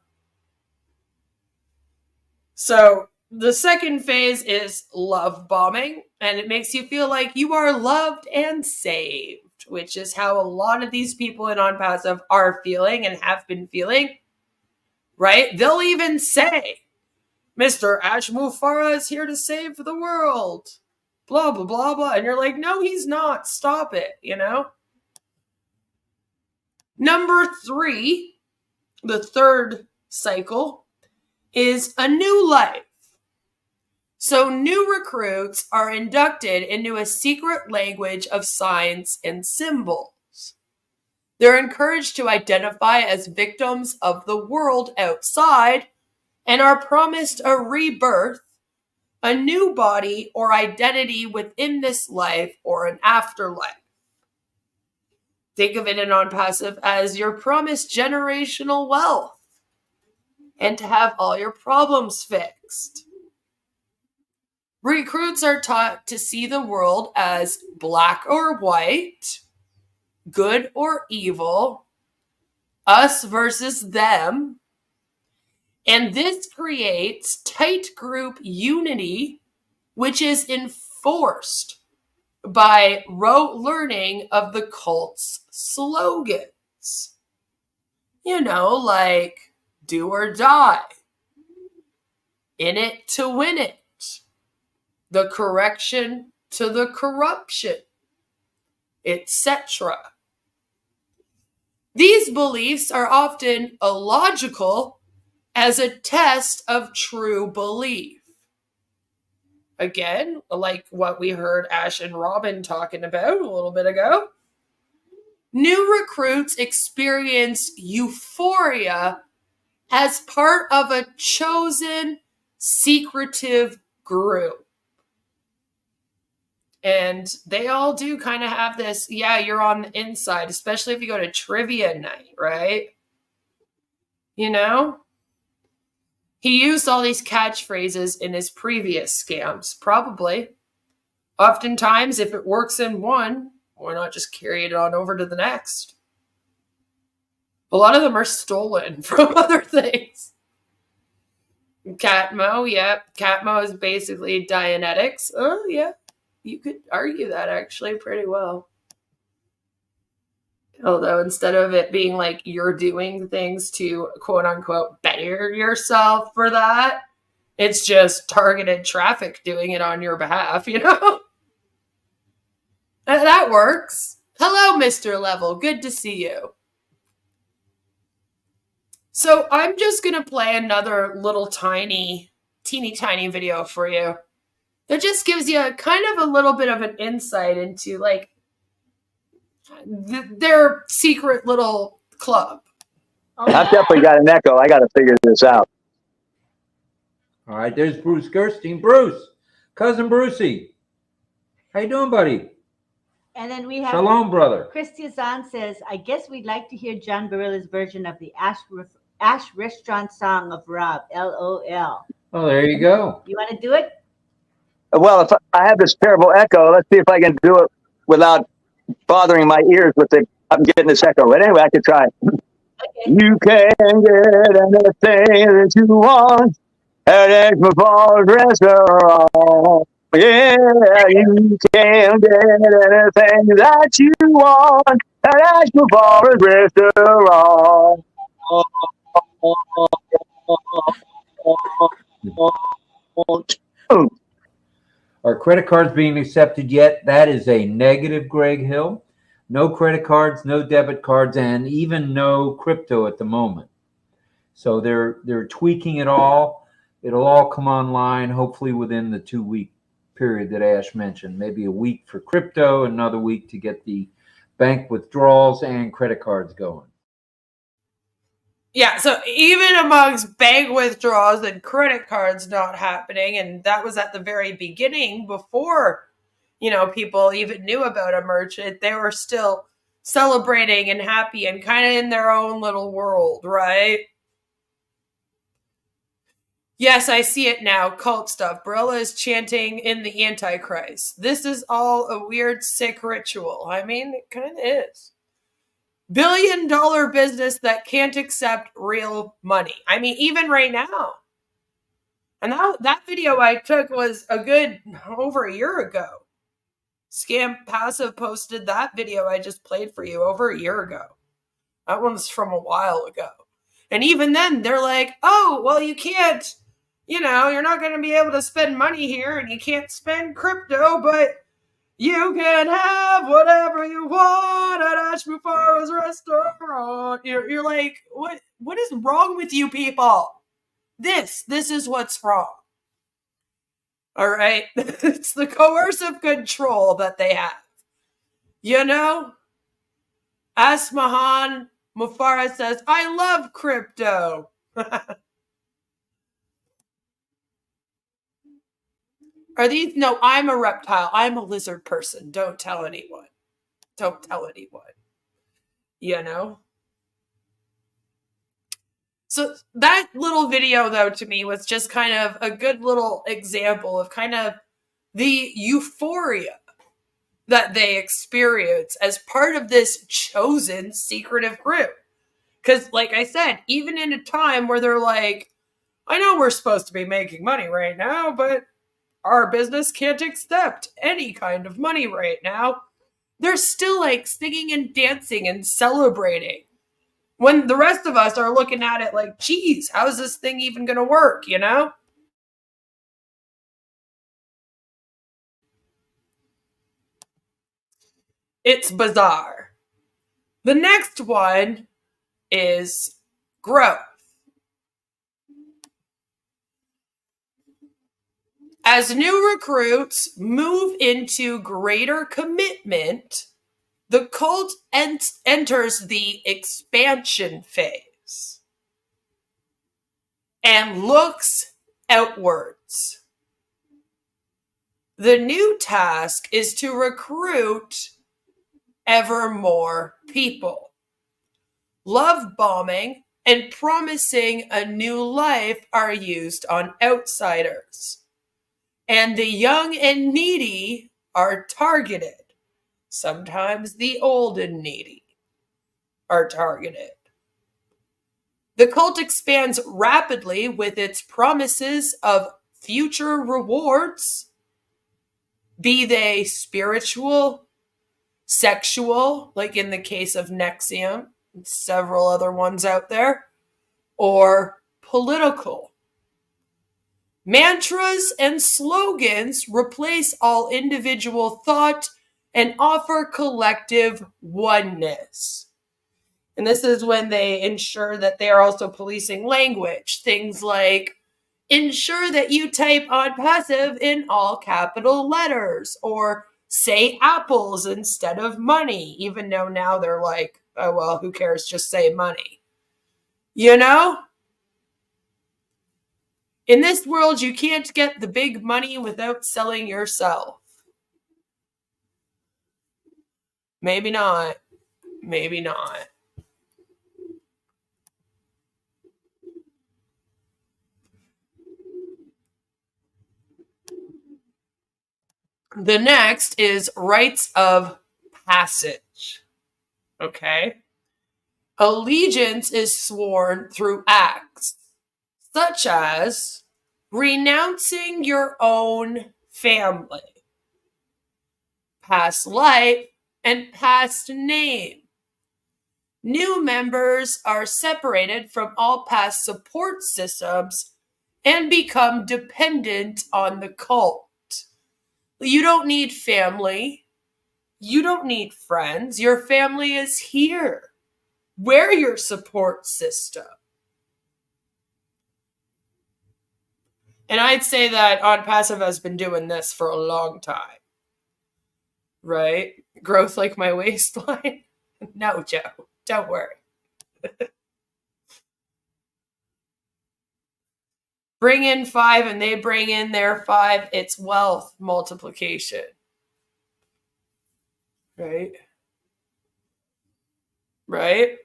So the second phase is love bombing, and it makes you feel like you are loved and saved, which is how a lot of these people in Onpassive are feeling and have been feeling, right? They'll even say, Mr. Ash Mufareh is here to save the world. Blah, blah, blah, blah. And you're like, no, he's not. Stop it, you know? Number 3, the third cycle, is a new life. So new recruits are inducted into a secret language of signs and symbols. They're encouraged to identify as victims of the world outside and are promised a rebirth, a new body or identity within this life or an afterlife. Think of it in Onpassive as you're promised generational wealth and to have all your problems fixed. Recruits are taught to see the world as black or white, good or evil, us versus them. And this creates tight group unity, which is enforced by rote learning of the cult's slogans. You know, like, do or die, in it to win it, the correction to the corruption, etc. These beliefs are often illogical as a test of true belief. Again, like what we heard Ash and Robin talking about a little bit ago. New recruits experience euphoria as part of a chosen, secretive group. And they all do kind of have this, yeah, you're on the inside, especially if you go to trivia night, right? You know? He used all these catchphrases in his previous scams, probably. Oftentimes, if it works in one, why not just carry it on over to the next? A lot of them are stolen from other things. Catmo, yep. Catmo is basically Dianetics. Oh, yeah. You could argue that actually pretty well. Although instead of it being like you're doing things to quote unquote better yourself for that, It's just targeted traffic doing it on your behalf, you know? That works. Hello, Mr. Level. Good to see you. So I'm just going to play another little teeny tiny video for you that just gives you kind of a little bit of an insight into like their secret little club. I've definitely got an echo. I got to figure this out. All right, there's Bruce Gerstein. Bruce, cousin Brucey. How you doing, buddy? And then we have Shalom, brother. Christy Azan says, I guess we'd like to hear John Barilla's version of the Ash Restaurant song of Rob, LOL. Oh, there you go. You want to do it? Well, if I have this terrible echo, let's see if I can do it without bothering my ears with the. I'm getting this echo. But anyway, I could try. Okay. You can get anything that you want at Ash Mufareh restaurant. Yeah, you can get anything that you want at Ash Mufareh restaurant. Are credit cards being accepted yet? That is a negative, Greg Hill. No credit cards, no debit cards, and even no crypto at the moment. So they're tweaking it all. It'll all come online hopefully within the 2-week period that Ash mentioned. Maybe a week for crypto, another week to get the bank withdrawals and credit cards going. Yeah, so even amongst bank withdrawals and credit cards not happening, and that was at the very beginning before, people even knew about a merchant, they were still celebrating and happy and kind of in their own little world, right? Yes, I see it now. Cult stuff. Barilla is chanting in the Antichrist. This is all a weird, sick ritual. I mean, it kind of is. Billion-dollar business that can't accept real money. I mean, even right now. And that video I took was over a year ago. Scam Passive posted that video I just played for you over a year ago. That one's from a while ago. And even then, they're like, oh, well, you can't, you're not going to be able to spend money here and you can't spend crypto, but you can have whatever you want at Ash Mufareh's restaurant. You're like, what is wrong with you people? This is what's wrong. All right? It's the coercive control that they have. Ash Mufareh says, I love crypto. Are these? No, I'm a reptile. I'm a lizard person. Don't tell anyone. Don't tell anyone. So that little video, though, to me was just kind of a good little example of kind of the euphoria that they experience as part of this chosen secretive group. Because, like I said, even in a time where they're like, I know we're supposed to be making money right now, but our business can't accept any kind of money right now. They're still like singing and dancing and celebrating. When the rest of us are looking at it like, geez, how is this thing even going to work, It's bizarre. The next one is growth. As new recruits move into greater commitment, the cult enters the expansion phase and looks outwards. The new task is to recruit ever more people. Love bombing and promising a new life are used on outsiders. And the young and needy are targeted. Sometimes the old and needy are targeted. The cult expands rapidly with its promises of future rewards, be they spiritual, sexual, like in the case of Nexium, and several other ones out there, or political. Mantras and slogans replace all individual thought and offer collective oneness. And this is when they ensure that they are also policing language. Things like, ensure that you type Onpassive in all capital letters, or say apples instead of money, even though now they're like, oh, well, who cares? Just say money. You know? In this world, you can't get the big money without selling yourself. Maybe not. Maybe not. The next is rites of passage. Okay? Allegiance is sworn through acts, such as renouncing your own family, past life, and past name. New members are separated from all past support systems and become dependent on the cult. You don't need family. You don't need friends. Your family is here. We're your support system. And I'd say that Onpassive has been doing this for a long time. Right? Growth like my waistline? No, Joe. Don't worry. Bring in 5 and they bring in their 5. It's wealth multiplication. Right? Right?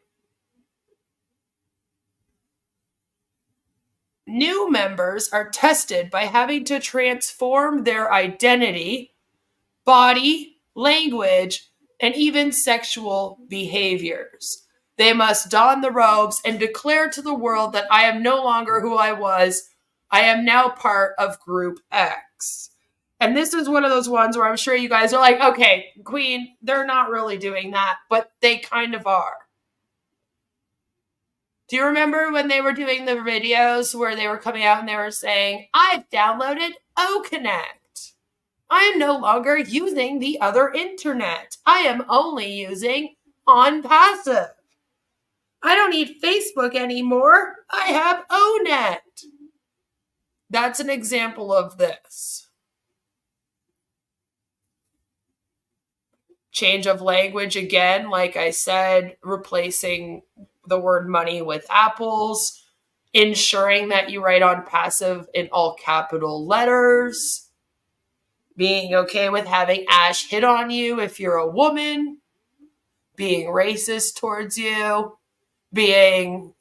New members are tested by having to transform their identity, body, language, and even sexual behaviors. They must don the robes and declare to the world that I am no longer who I was. I am now part of Group X. And this is one of those ones where I'm sure you guys are like, okay, Queen, they're not really doing that, but they kind of are. Do you remember when they were doing the videos where they were coming out and they were saying, I've downloaded OConnect. I am no longer using the other internet. I am only using Onpassive. I don't need Facebook anymore. I have ONet. That's an example of this. Change of language again, like I said, replacing the word money with apples, ensuring that you write Onpassive in all capital letters, being okay with having Ash hit on you if you're a woman, being racist towards you, being,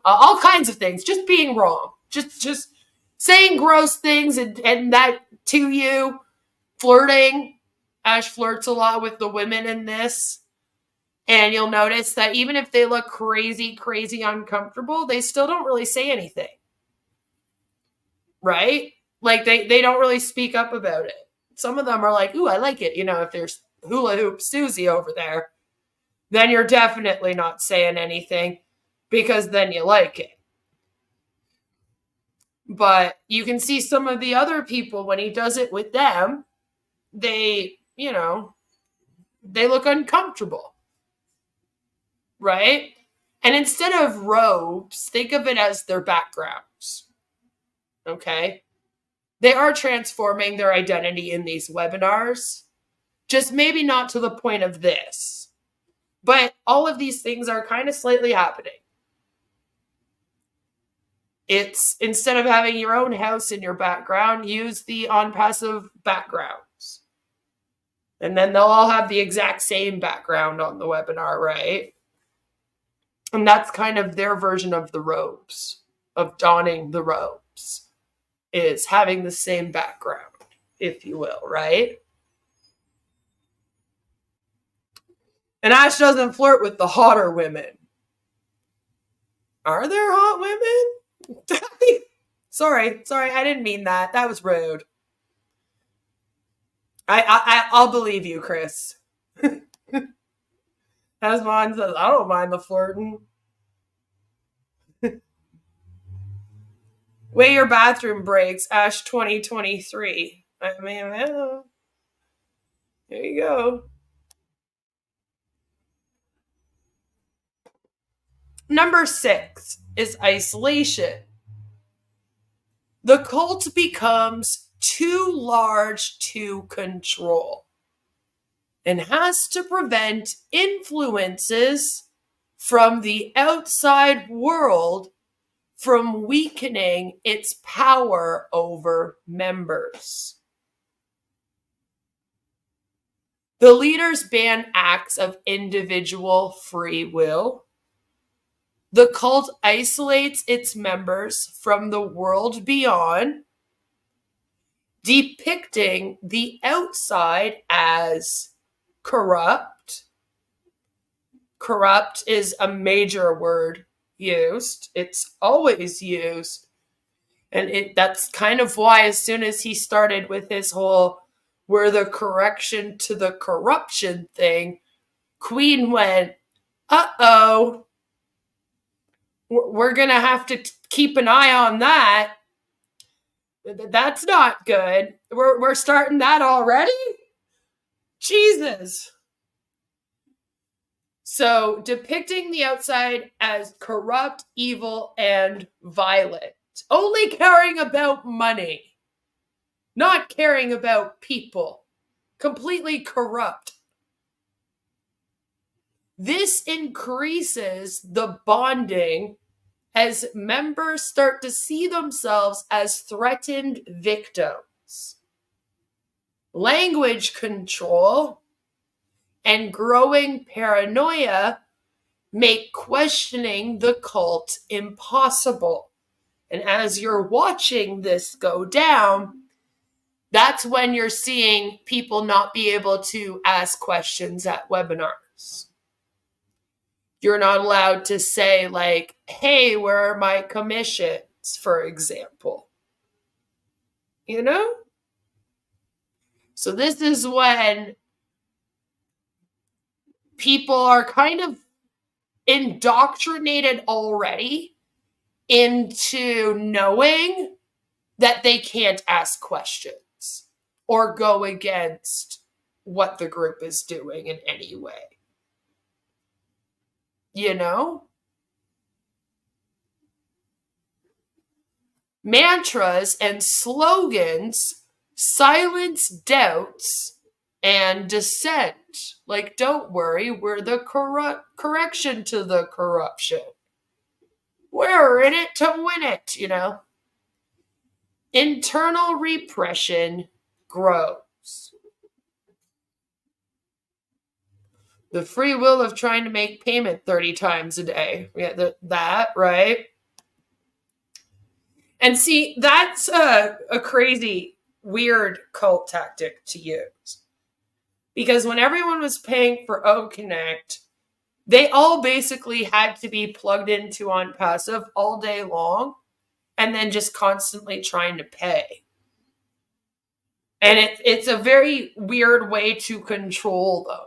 all kinds of things, just being wrong, just saying gross things and that to you, flirting. Ash flirts a lot with the women in this. And you'll notice that even if they look crazy, crazy uncomfortable, they still don't really say anything. Right? Like they don't really speak up about it. Some of them are like, ooh, I like it. If there's hula hoop Susie over there, then you're definitely not saying anything because then you like it. But you can see some of the other people when he does it with them, they look uncomfortable. Right? And instead of robes, think of it as their backgrounds. Okay? They are transforming their identity in these webinars, just maybe not to the point of this. But all of these things are kind of slightly happening. It's instead of having your own house in your background, use the Onpassive backgrounds. And then they'll all have the exact same background on the webinar, right? And that's kind of their version of the robes, of donning the robes, is having the same background, if you will, right? And Ash doesn't flirt with the hotter women. Are there hot women? Sorry, I didn't mean that. That was rude. I'll believe you, Chris. As mine says, I don't mind the flirting. Weigh your bathroom breaks, Ash 2023. I mean, well, there you go. Number 6 is isolation. The cult becomes too large to control and has to prevent influences from the outside world from weakening its power over members. The leaders ban acts of individual free will. The cult isolates its members from the world beyond, depicting the outside as corrupt. Corrupt is a major word used. It's always used. And that's kind of why as soon as he started with his whole "we're the correction to the corruption" thing, Queen went, uh-oh, we're going to have to keep an eye on that. That's not good. We're starting that already? Jesus. So depicting the outside as corrupt, evil, and violent. Only caring about money. Not caring about people. Completely corrupt. This increases the bonding as members start to see themselves as threatened victims. Language control and growing paranoia make questioning the cult impossible. And as you're watching this go down, that's when you're seeing people not be able to ask questions at webinars. You're not allowed to say, like, hey, where are my commissions, for example? You know? So this is when people are kind of indoctrinated already into knowing that they can't ask questions or go against what the group is doing in any way. You know? Mantras and slogans silence doubts and dissent. Like, don't worry, we're the correction to the corruption. We're in it to win it, you know? Internal repression grows. The free will of trying to make payment 30 times a day. Yeah, that, right? And see, that's a crazy, weird cult tactic to use. Because when everyone was paying for OConnect, they all basically had to be plugged into Onpassive all day long and then just constantly trying to pay. And it's a very weird way to control them.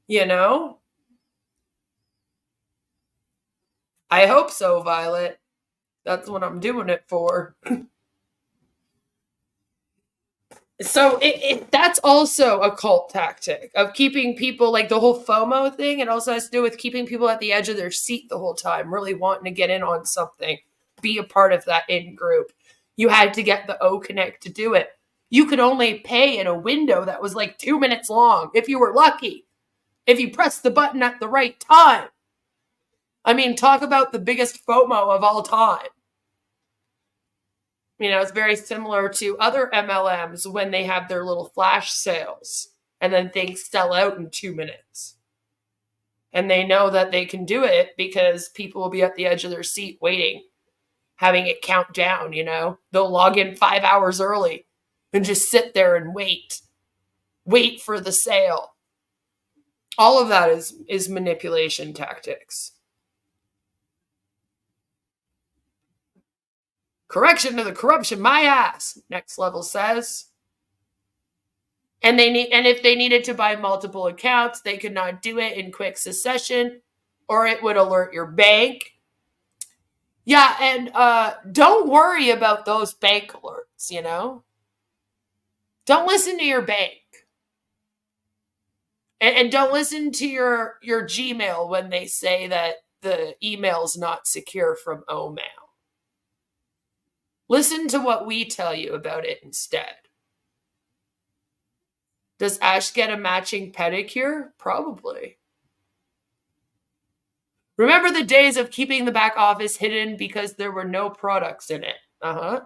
You know? I hope so, Violet. That's what I'm doing it for. So that's also a cult tactic of keeping people, like the whole FOMO thing. It also has to do with keeping people at the edge of their seat the whole time, really wanting to get in on something, be a part of that in group. You had to get the OConnect to do it. You could only pay in a window that was like 2 minutes long, if you were lucky, if you pressed the button at the right time. I mean, talk about the biggest FOMO of all time. You know, it's very similar to other MLMs when they have their little flash sales and then things sell out in 2 minutes. And they know that they can do it because people will be at the edge of their seat waiting, having it count down, you know. They'll log in 5 hours early and just sit there and wait for the sale. All of that is manipulation tactics. Correction to the corruption, my ass, Next Level says. And if they needed to buy multiple accounts, they could not do it in quick succession, or it would alert your bank. Yeah, and don't worry about those bank alerts, you know? Don't listen to your bank. And don't listen to your Gmail when they say that the email's not secure from OMail. Listen to what we tell you about it instead. Does Ash get a matching pedicure? Probably. Remember the days of keeping the back office hidden because there were no products in it? Uh-huh.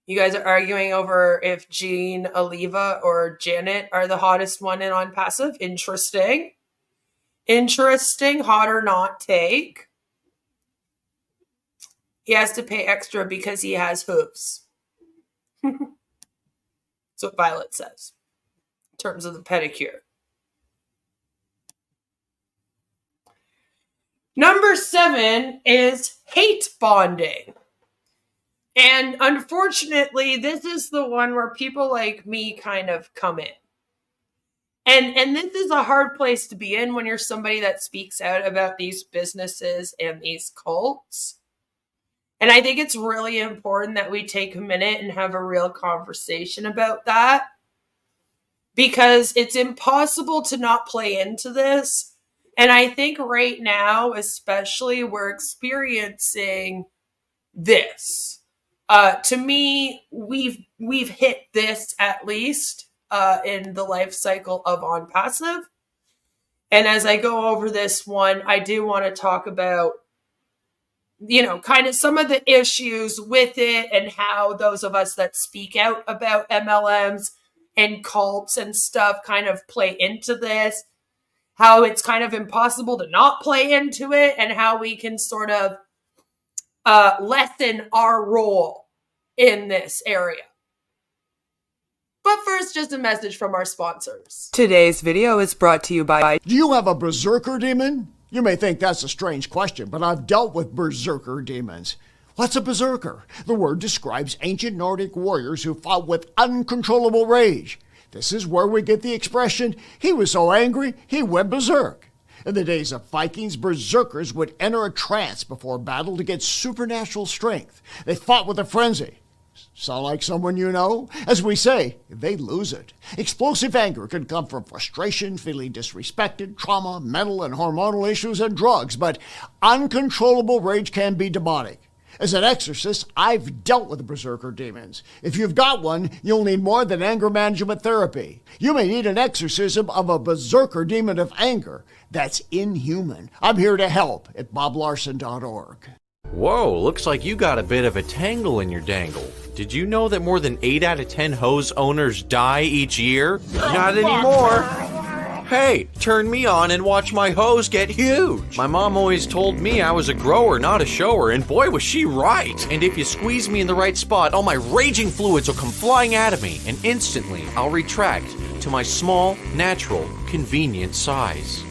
You guys are arguing over if Jean, Aliva, or Janet are the hottest one in Onpassive. Interesting. Interesting. Hot or not take. He has to pay extra because he has hooves. That's what Violet says in terms of the pedicure. Number 7 is hate bonding. And unfortunately, this is the one where people like me kind of come in. And this is a hard place to be in when you're somebody that speaks out about these businesses and these cults. And I think it's really important that we take a minute and have a real conversation about that. Because it's impossible to not play into this. And I think right now, especially, we're experiencing this. To me, we've hit this at least in the life cycle of Onpassive. And as I go over this one, I do want to talk about, you know, kind of some of the issues with it and how those of us that speak out about MLMs and cults and stuff kind of play into this, how it's kind of impossible to not play into it, and how we can sort of lessen our role in this area. But first, just a message from our sponsors. Today's video is brought to you by... Do you have a berserker demon? You may think that's a strange question, but I've dealt with berserker demons. What's a berserker? The word describes ancient Nordic warriors who fought with uncontrollable rage. This is where we get the expression, he was so angry, he went berserk. In the days of Vikings, berserkers would enter a trance before battle to get supernatural strength. They fought with a frenzy. Sound like someone you know? As we say, they lose it. Explosive anger can come from frustration, feeling disrespected, trauma, mental and hormonal issues, and drugs, but uncontrollable rage can be demonic. As an exorcist, I've dealt with berserker demons. If you've got one, you'll need more than anger management therapy. You may need an exorcism of a berserker demon of anger. That's inhuman. I'm here to help at boblarson.org. Whoa, looks like you got a bit of a tangle in your dangle. Did you know that more than 8 out of 10 hose owners die each year? Not anymore. Hey, turn me on and watch my hose get huge. My mom always told me I was a grower, not a shower, and boy was she right. And if you squeeze me in the right spot, all my raging fluids will come flying out of me, and instantly I'll retract to my small, natural, convenient size.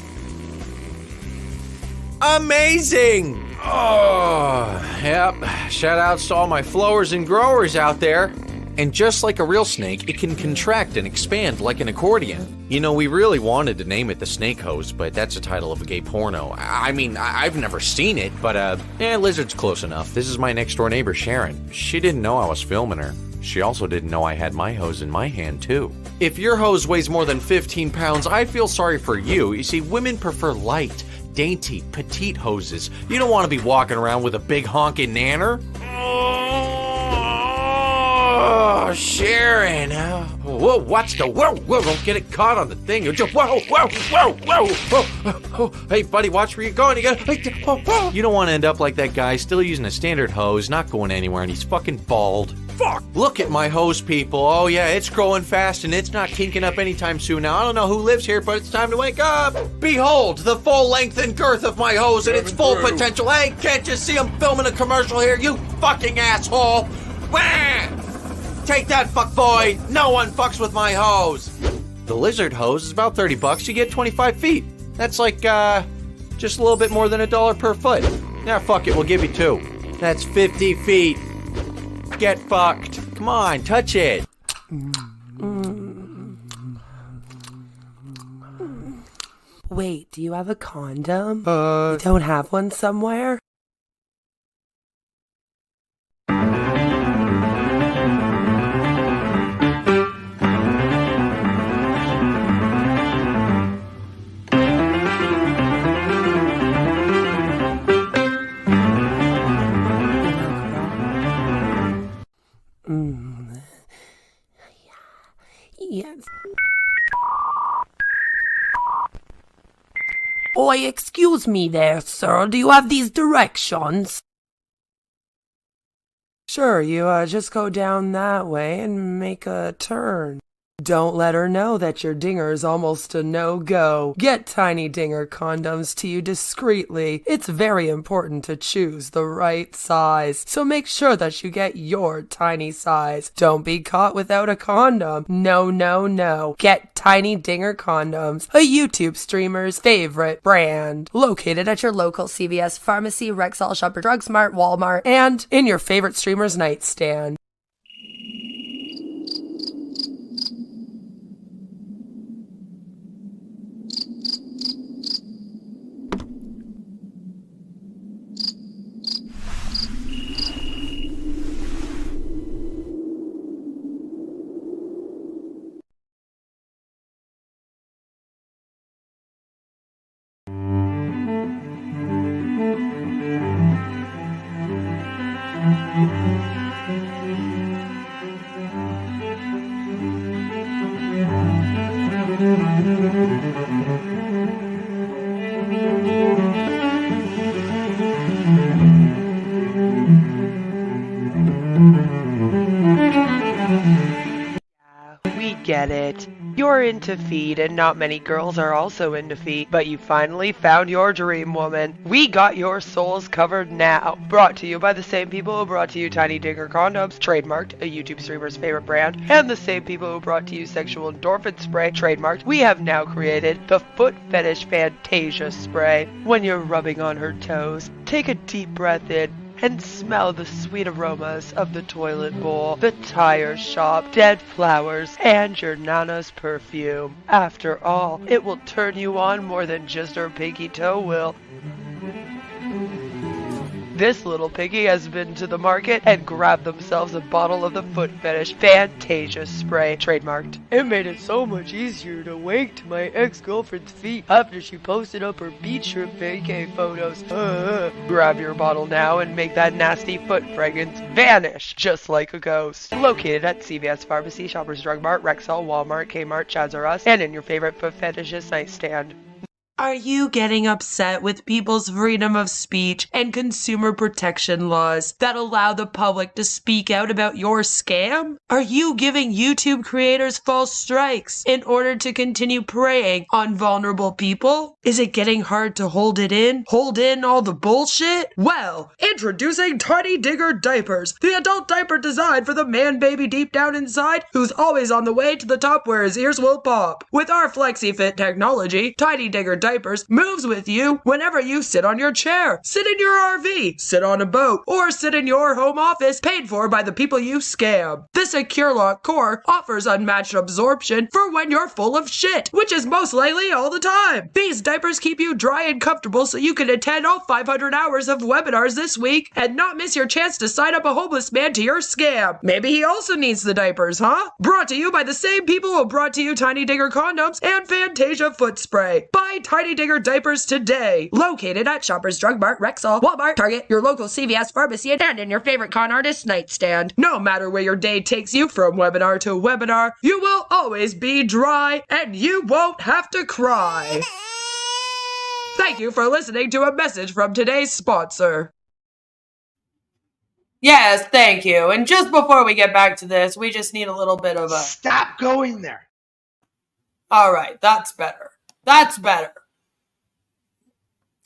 Amazing! Oh, yep. Shout outs to all my flowers and growers out there. And just like a real snake, it can contract and expand like an accordion. You know, we really wanted to name it the Snake Hose, but that's the title of a gay porno. I mean, I've never seen it, but Lizard's close enough. This is my next door neighbor, Sharon. She didn't know I was filming her. She also didn't know I had my hose in my hand, too. If your hose weighs more than 15 pounds, I feel sorry for you. You see, women prefer light, dainty, petite hoses. You don't want to be walking around with a big honking nanner. Oh, Sharon. Whoa, watch the whoa, don't get it caught on the thing. You just whoa. Hey, buddy, watch where you're going. You don't want to end up like that guy, still using a standard hose, not going anywhere, and he's fucking bald. Fuck! Look at my hose, people. Oh, yeah, it's growing fast, and it's not kinking up anytime soon. Now, I don't know who lives here, but it's time to wake up. Behold, the full length and girth of my hose and its full potential. Hey, can't you see I'm filming a commercial here, you fucking asshole? Wah! Take that, fuckboy. No one fucks with my hose. The Lizard hose is about $30. You get 25 feet. That's like, just a little bit more than $1 per foot. Nah, fuck it, we'll give you 2. That's 50 feet. Get fucked. Come on, touch it. Wait, do you have a condom? You don't have one somewhere? Yes. Oi, excuse me there, sir. Do you have these directions? Sure, you just go down that way and make a turn. Don't let her know that your dinger is almost a no-go. Get Tiny Dinger condoms to you discreetly. It's very important to choose the right size, so make sure that you get your tiny size. Don't be caught without a condom. No, no, no. Get Tiny Dinger condoms, a YouTube streamer's favorite brand. Located at your local CVS pharmacy, Rexall, Shoppers Drug Mart, Walmart, and in your favorite streamer's nightstand. We get it. You're into feet, and not many girls are also into feet, but you finally found your dream woman. We got your souls covered now. Brought to you by the same people who brought to you Tiny Dinger condoms, trademarked, a YouTube streamer's favorite brand, and the same people who brought to you sexual endorphin spray, trademarked. We have now created the foot fetish Fantasia spray. When you're rubbing on her toes, take a deep breath in and smell the sweet aromas of the toilet bowl, the tire shop, dead flowers, and your nana's perfume. After all, it will turn you on more than just her pinky toe will. This little piggy has been to the market and grabbed themselves a bottle of the foot fetish Fantasia spray, trademarked. It made it so much easier to wake to my ex-girlfriend's feet after she posted up her beach trip vacay photos. Grab your bottle now and make that nasty foot fragrance vanish just like a ghost. Located at CVS Pharmacy, Shoppers Drug Mart, Rexall, Walmart, Kmart, Chaz R Us, and in your favorite foot fetishist nightstand. Are you getting upset with people's freedom of speech and consumer protection laws that allow the public to speak out about your scam? Are you giving YouTube creators false strikes in order to continue preying on vulnerable people? Is it getting hard to hold it in? Hold in all the bullshit? Well, introducing Tiny Digger Diapers, the adult diaper designed for the man baby deep down inside who's always on the way to the top where his ears will pop. With our FlexiFit technology, Tiny Digger Diapers moves with you whenever you sit on your chair, sit in your RV, sit on a boat, or sit in your home office paid for by the people you scam. The Secure Lock Core offers unmatched absorption for when you're full of shit, which is most likely all the time. These diapers keep you dry and comfortable so you can attend all 500 hours of webinars this week and not miss your chance to sign up a homeless man to your scam. Maybe he also needs the diapers, huh? Brought to you by the same people who brought to you Tiny Digger condoms and Fantasia foot spray. Buy Tiny Digger diapers today. Located at Shoppers Drug Mart, Rexall, Walmart, Target, your local CVS pharmacy, and in your favorite con artist nightstand. No matter where your day takes you from webinar to webinar, you will always be dry and you won't have to cry. Thank you for listening to a message from today's sponsor. Yes, thank you. And just before we get back to this, we just need a little bit of a... Stop going there. All right, that's better. That's better.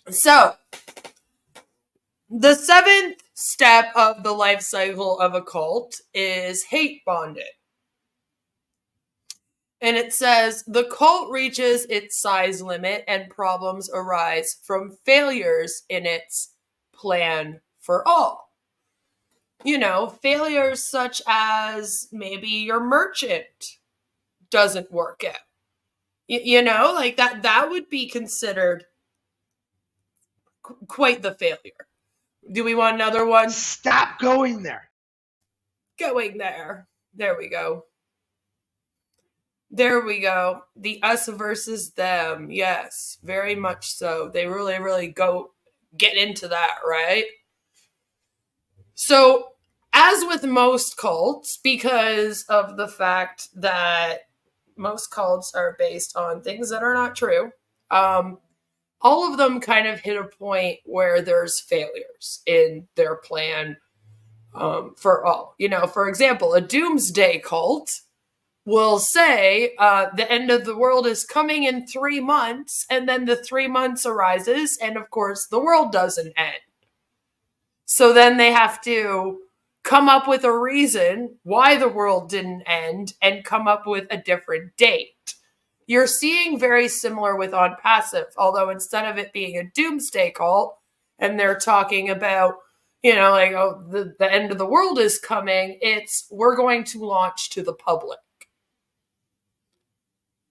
So, the 7th step of the life cycle of a cult is hate bonding. And it says, the cult reaches its size limit and problems arise from failures in its plan for all. You know, failures such as maybe your merchant doesn't work out. You know, like that would be considered quite the failure. Do we want another one? Stop going there. Going there. There we go. There we go. The us versus them. Yes, very much so. They really, really get into that, right? So, as with most cults, because of the fact that most cults are based on things that are not true, all of them kind of hit a point where there's failures in their plan for all. You know, for example, a doomsday cult will say the end of the world is coming in 3 months, and then the 3 months arises, and of course the world doesn't end. So then they have to come up with a reason why the world didn't end and come up with a different date. You're seeing very similar with Onpassive, although instead of it being a doomsday cult, and they're talking about, you know, like, oh, the end of the world is coming, it's we're going to launch to the public.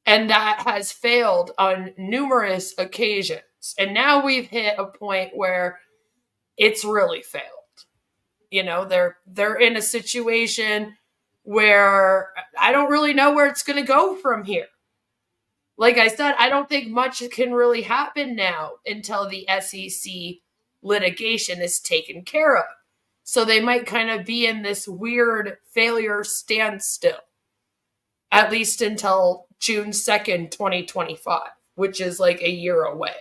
And that has failed on numerous occasions. And now we've hit a point where it's really failed. You know, they're in a situation where I don't really know where it's going to go from here. Like I said, I don't think much can really happen now until the SEC litigation is taken care of. So they might kind of be in this weird failure standstill, at least until June 2nd, 2025, which is like a year away,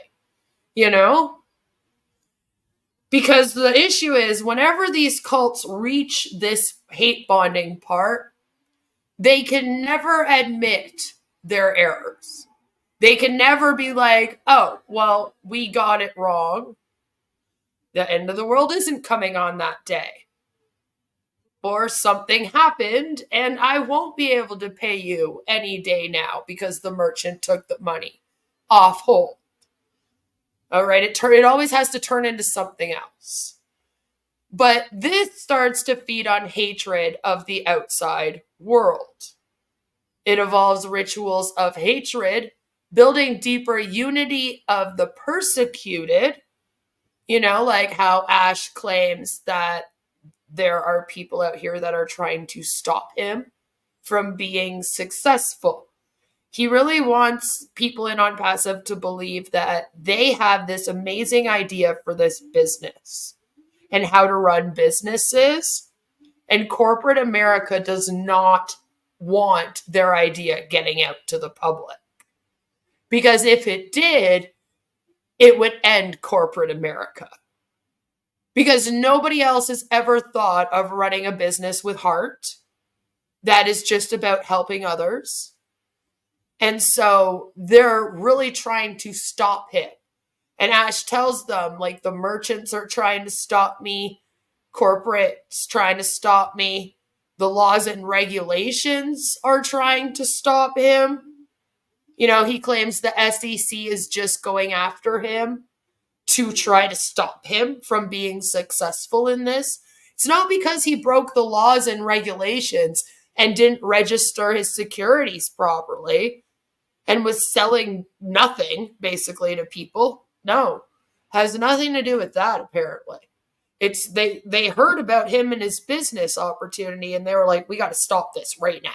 you know? Because the issue is whenever these cults reach this hate bonding part, they can never admit their errors. They can never be like, oh, well, we got it wrong. The end of the world isn't coming on that day. Or something happened and I won't be able to pay you any day now because the merchant took the money off hold. All right, it always has to turn into something else. But this starts to feed on hatred of the outside world. It involves rituals of hatred, building deeper unity of the persecuted. You know, like how Ash claims that there are people out here that are trying to stop him from being successful. He really wants people in Onpassive to believe that they have this amazing idea for this business and how to run businesses. And corporate America does not want their idea getting out to the public. Because if it did, it would end corporate America. Because nobody else has ever thought of running a business with heart that is just about helping others. And so they're really trying to stop him. And Ash tells them, like, the merchants are trying to stop me, corporate's trying to stop me, the laws and regulations are trying to stop him. You know, he claims the SEC is just going after him to try to stop him from being successful in this. It's not because he broke the laws and regulations and didn't register his securities properly and was selling nothing basically to people. No, has nothing to do with that apparently. It's they heard about him and his business opportunity and they were like, we got to stop this right now.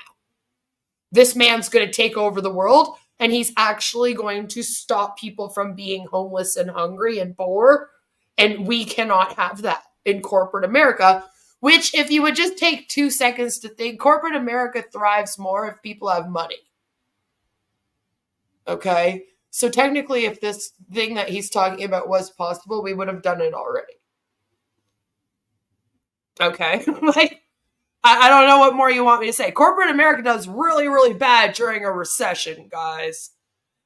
This man's going to take over the world and he's actually going to stop people from being homeless and hungry and poor. And we cannot have that in corporate America, which if you would just take 2 seconds to think, corporate America thrives more if people have money. Okay? So technically, if this thing that he's talking about was possible, we would have done it already. Okay? Like, I don't know what more you want me to say. Corporate America does really, really bad during a recession, guys.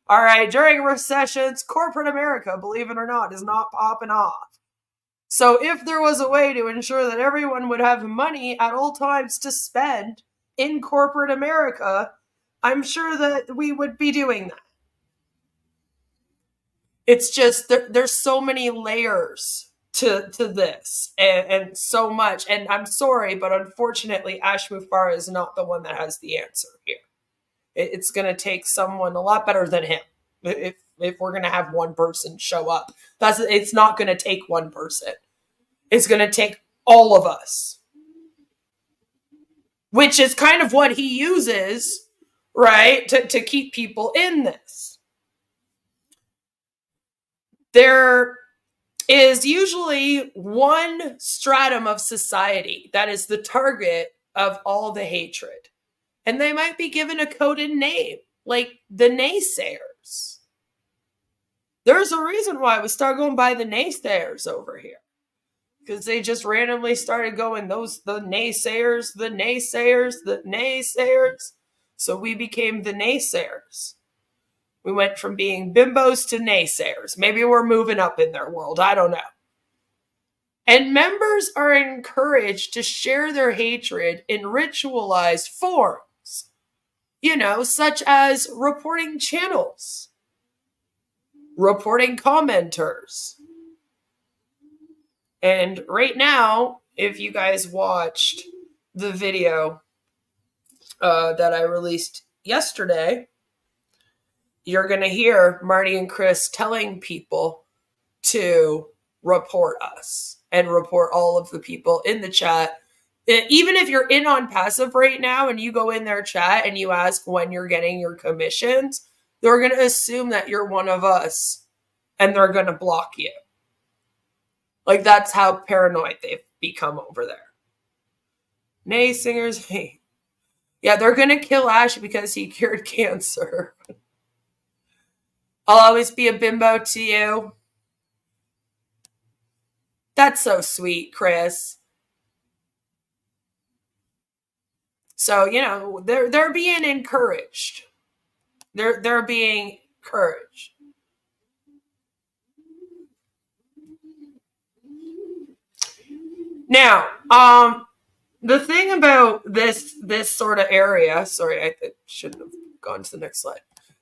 All right, during recessions, corporate America, believe it or not, is not popping off. So if there was a way to ensure that everyone would have money at all times to spend in corporate America, I'm sure that we would be doing that. It's just, there's so many layers to this and so much. And I'm sorry, but unfortunately, Ash Mufareh is not the one that has the answer here. It's going to take someone a lot better than him. If we're going to have one person show up, it's not going to take one person. It's going to take all of us, which is kind of what he uses, right, to keep people in this. There is usually one stratum of society that is the target of all the hatred. And they might be given a coded name, like the naysayers. There's a reason why we start going by the naysayers over here. Because they just randomly started going, the naysayers, the naysayers, the naysayers. So we became the naysayers. We went from being bimbos to naysayers. Maybe we're moving up in their world. I don't know. And members are encouraged to share their hatred in ritualized forms, such as reporting channels, reporting commenters. And right now, if you guys watched the video that I released yesterday, you're going to hear Marty and Chris telling people to report us and report all of the people in the chat. Even if you're in Onpassive right now and you go in their chat and you ask when you're getting your commissions, they're going to assume that you're one of us and they're going to block you. Like, that's how paranoid they've become over there. Naysingers, hey. Yeah, they're going to kill Ash because he cured cancer. I'll always be a bimbo to you. That's so sweet, Chris. So, they're being encouraged. They're being encouraged. Now, the thing about this sort of area, sorry, I shouldn't have gone to the next slide.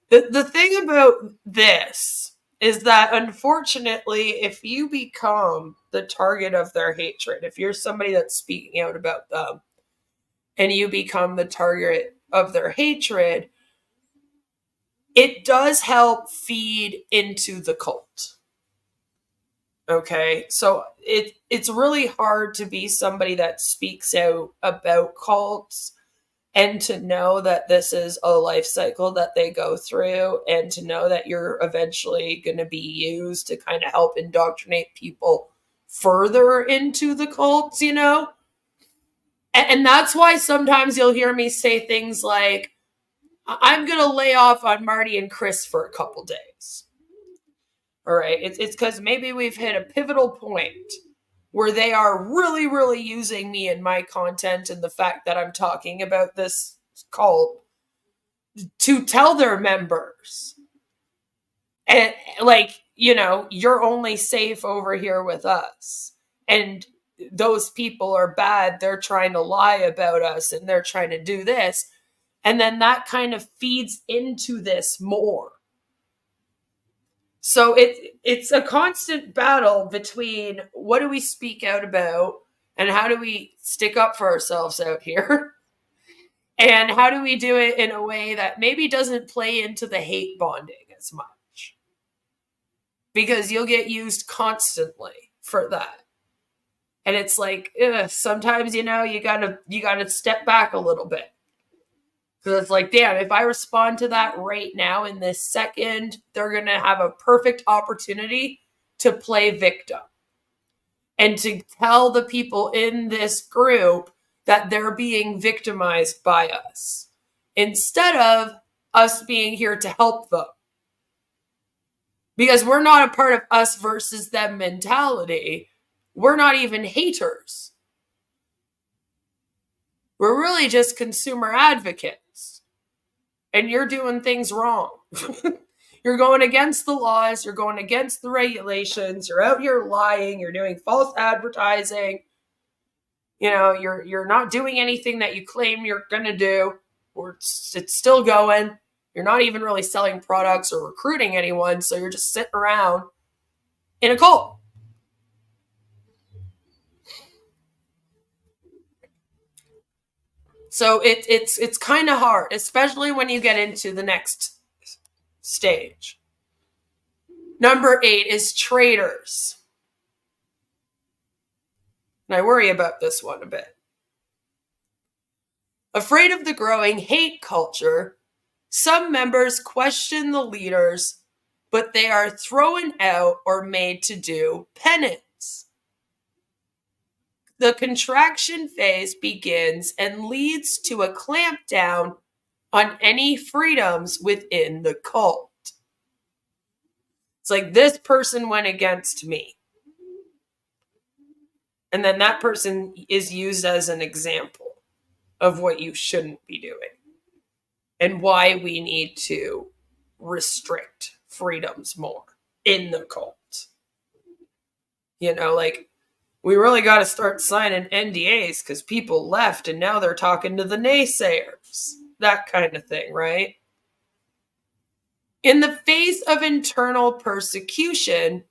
The thing about this is that, unfortunately, if you become the target of their hatred, if you're somebody that's speaking out about them, and you become the target of their hatred, it does help feed into the cult. Okay, so it's really hard to be somebody that speaks out about cults and to know that this is a life cycle that they go through, and to know that you're eventually going to be used to kind of help indoctrinate people further into the cults, And that's why sometimes you'll hear me say things like, I'm going to lay off on Marty and Chris for a couple days. All right. It's because maybe we've hit a pivotal point where they are really, really using me and my content and the fact that I'm talking about this cult to tell their members, and you're only safe over here with us. And those people are bad. They're trying to lie about us and they're trying to do this. And then that kind of feeds into this more. So it's a constant battle between what do we speak out about and how do we stick up for ourselves out here? And how do we do it in a way that maybe doesn't play into the hate bonding as much? Because you'll get used constantly for that. And it's like, sometimes, you gotta step back a little bit. Because it's like, damn, if I respond to that right now in this second, they're going to have a perfect opportunity to play victim. And to tell the people in this group that they're being victimized by us. Instead of us being here to help them. Because we're not a part of us versus them mentality. We're not even haters. We're really just consumer advocates. And you're doing things wrong. You're going against the laws. You're going against the regulations. You're out here lying. You're doing false advertising. You're not doing anything that you claim you're going to do. Or it's still going. You're not even really selling products or recruiting anyone. So you're just sitting around in a cult. So it's kind of hard, especially when you get into the next stage. Number 8 is traders. And I worry about this one a bit. Afraid of the growing hate culture, some members question the leaders, but they are thrown out or made to do penance. The contraction phase begins and leads to a clampdown on any freedoms within the cult. It's like, this person went against me. And then that person is used as an example of what you shouldn't be doing and why we need to restrict freedoms more in the cult. You know, like, we really got to start signing NDAs because people left and now they're talking to the naysayers. That kind of thing, right? In the face of internal persecution,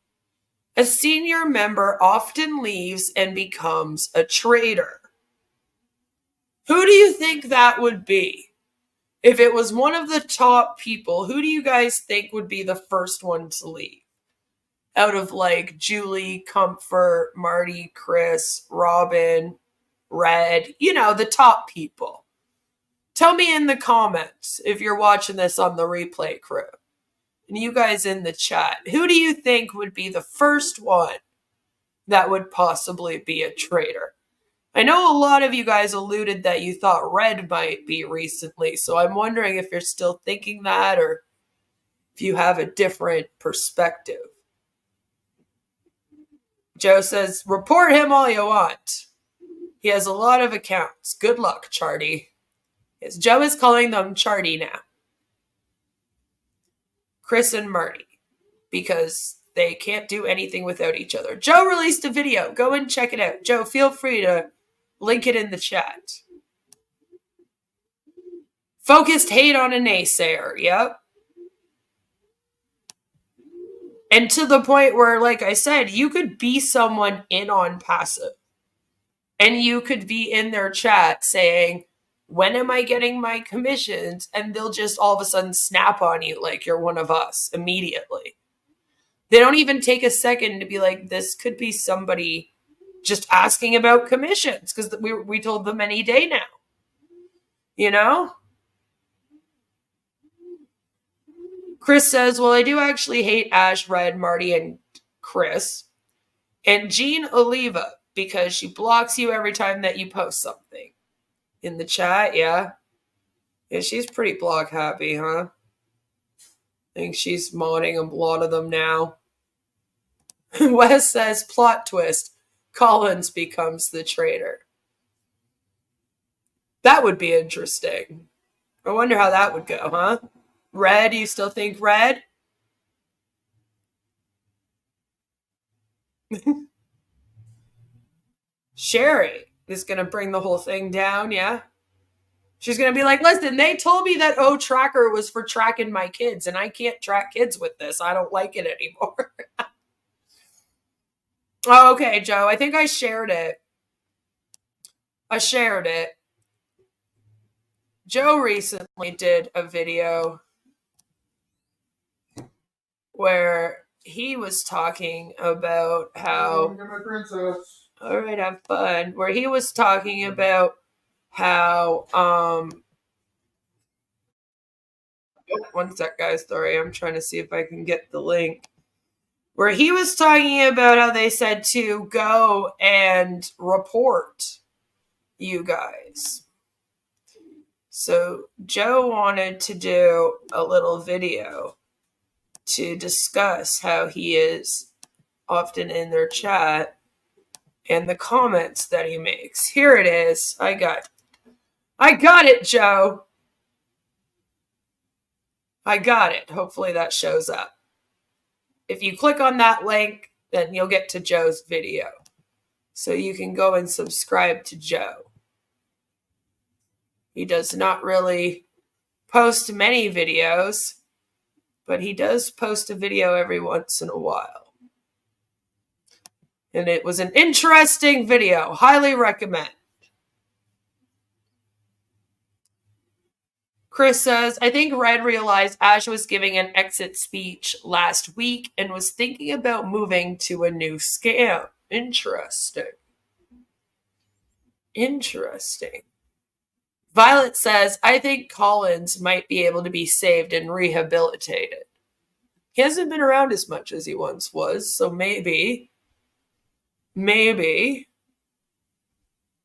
a senior member often leaves and becomes a traitor. Who do you think that would be? If it was one of the top people, who do you guys think would be the first one to leave? Out of like Julie, Comfort, Marty, Chris, Robin, Red, you know, the top people. Tell me in the comments if you're watching this on the replay crew. And you guys in the chat, who do you think would be the first one that would possibly be a traitor? I know a lot of you guys alluded that you thought Red might be recently, so I'm wondering if you're still thinking that or if you have a different perspective. Joe says, report him all you want. He has a lot of accounts. Good luck, Charty. Yes, Joe is calling them Charty now. Chris and Marty, because they can't do anything without each other. Joe released a video. Go and check it out. Joe, feel free to link it in the chat. Focused hate on a naysayer. Yep. And to the point where, like I said, you could be someone in Onpassive. And you could be in their chat saying, when am I getting my commissions? And they'll just all of a sudden snap on you like you're one of us immediately. They don't even take a second to be like, this could be somebody just asking about commissions because we told them any day now. You know? Chris says, well, I do actually hate Ash, Red, Marty, and Chris. And Jean Oliva, because she blocks you every time that you post something. In the chat, yeah. Yeah, she's pretty block happy, huh? I think she's modding a lot of them now. Wes says, plot twist. Collins becomes the traitor. That would be interesting. I wonder how that would go, huh? Red, you still think Red? Sherry is going to bring the whole thing down, yeah? She's going to be like, listen, they told me that tracker was for tracking my kids, and I can't track kids with this. I don't like it anymore. Oh, okay, Joe. I think I shared it. Joe recently did a video where he was talking about how... All right, have fun. Where he was talking about how... one sec, guys. Sorry, I'm trying to see if I can get the link. Where he was talking about how they said to go and report you guys. So Joe wanted to do a little video to discuss how he is often in their chat and the comments that he makes. Here it is. I got it, Joe. I got it. Hopefully that shows up. If you click on that link, then you'll get to Joe's video. So you can go and subscribe to Joe. He does not really post many videos, but he does post a video every once in a while. And it was an interesting video. Highly recommend. Chris says, I think Red realized Ash was giving an exit speech last week and was thinking about moving to a new scam. Interesting. Interesting. Violet says, I think Collins might be able to be saved and rehabilitated. He hasn't been around as much as he once was, so maybe.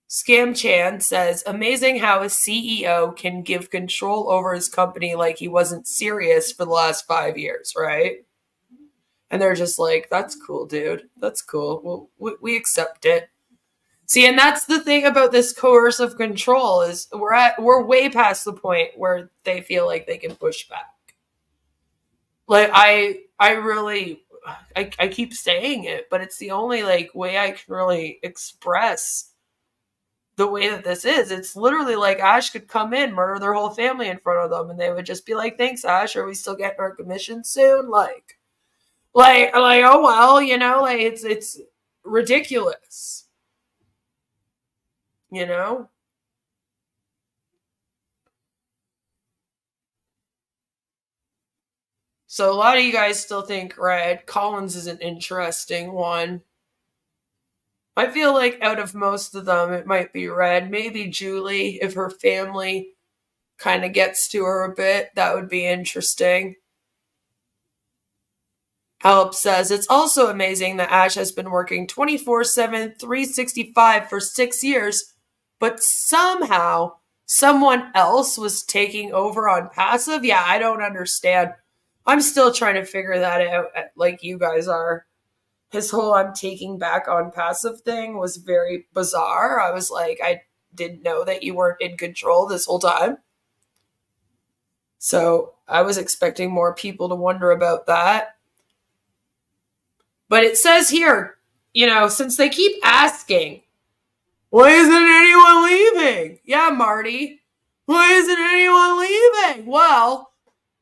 Scam Chan says, amazing how a CEO can give control over his company like he wasn't serious for the last 5 years, right? And they're just like, that's cool, dude. That's cool. Well, we accept it. See, and that's the thing about this coercive control is we're way past the point where they feel like they can push back. Like I keep saying it, but it's the only like way I can really express the way that this is. It's literally like Ash could come in, murder their whole family in front of them, and they would just be like, thanks, Ash, are we still getting our commission soon? Like oh well, you know, like it's ridiculous. You know? So a lot of you guys still think Red. Collins is an interesting one. I feel like out of most of them, it might be Red. Maybe Julie, if her family kind of gets to her a bit. That would be interesting. Halep says, it's also amazing that Ash has been working 24/7, 365 for 6 years, but somehow someone else was taking over Onpassive. Yeah, I don't understand. I'm still trying to figure that out like you guys are. His whole I'm taking back Onpassive thing was very bizarre. I was like, I didn't know that you weren't in control this whole time. So I was expecting more people to wonder about that. But it says here, you know, since they keep asking, why isn't anyone leaving? Yeah, Marty. Why isn't anyone leaving? Well,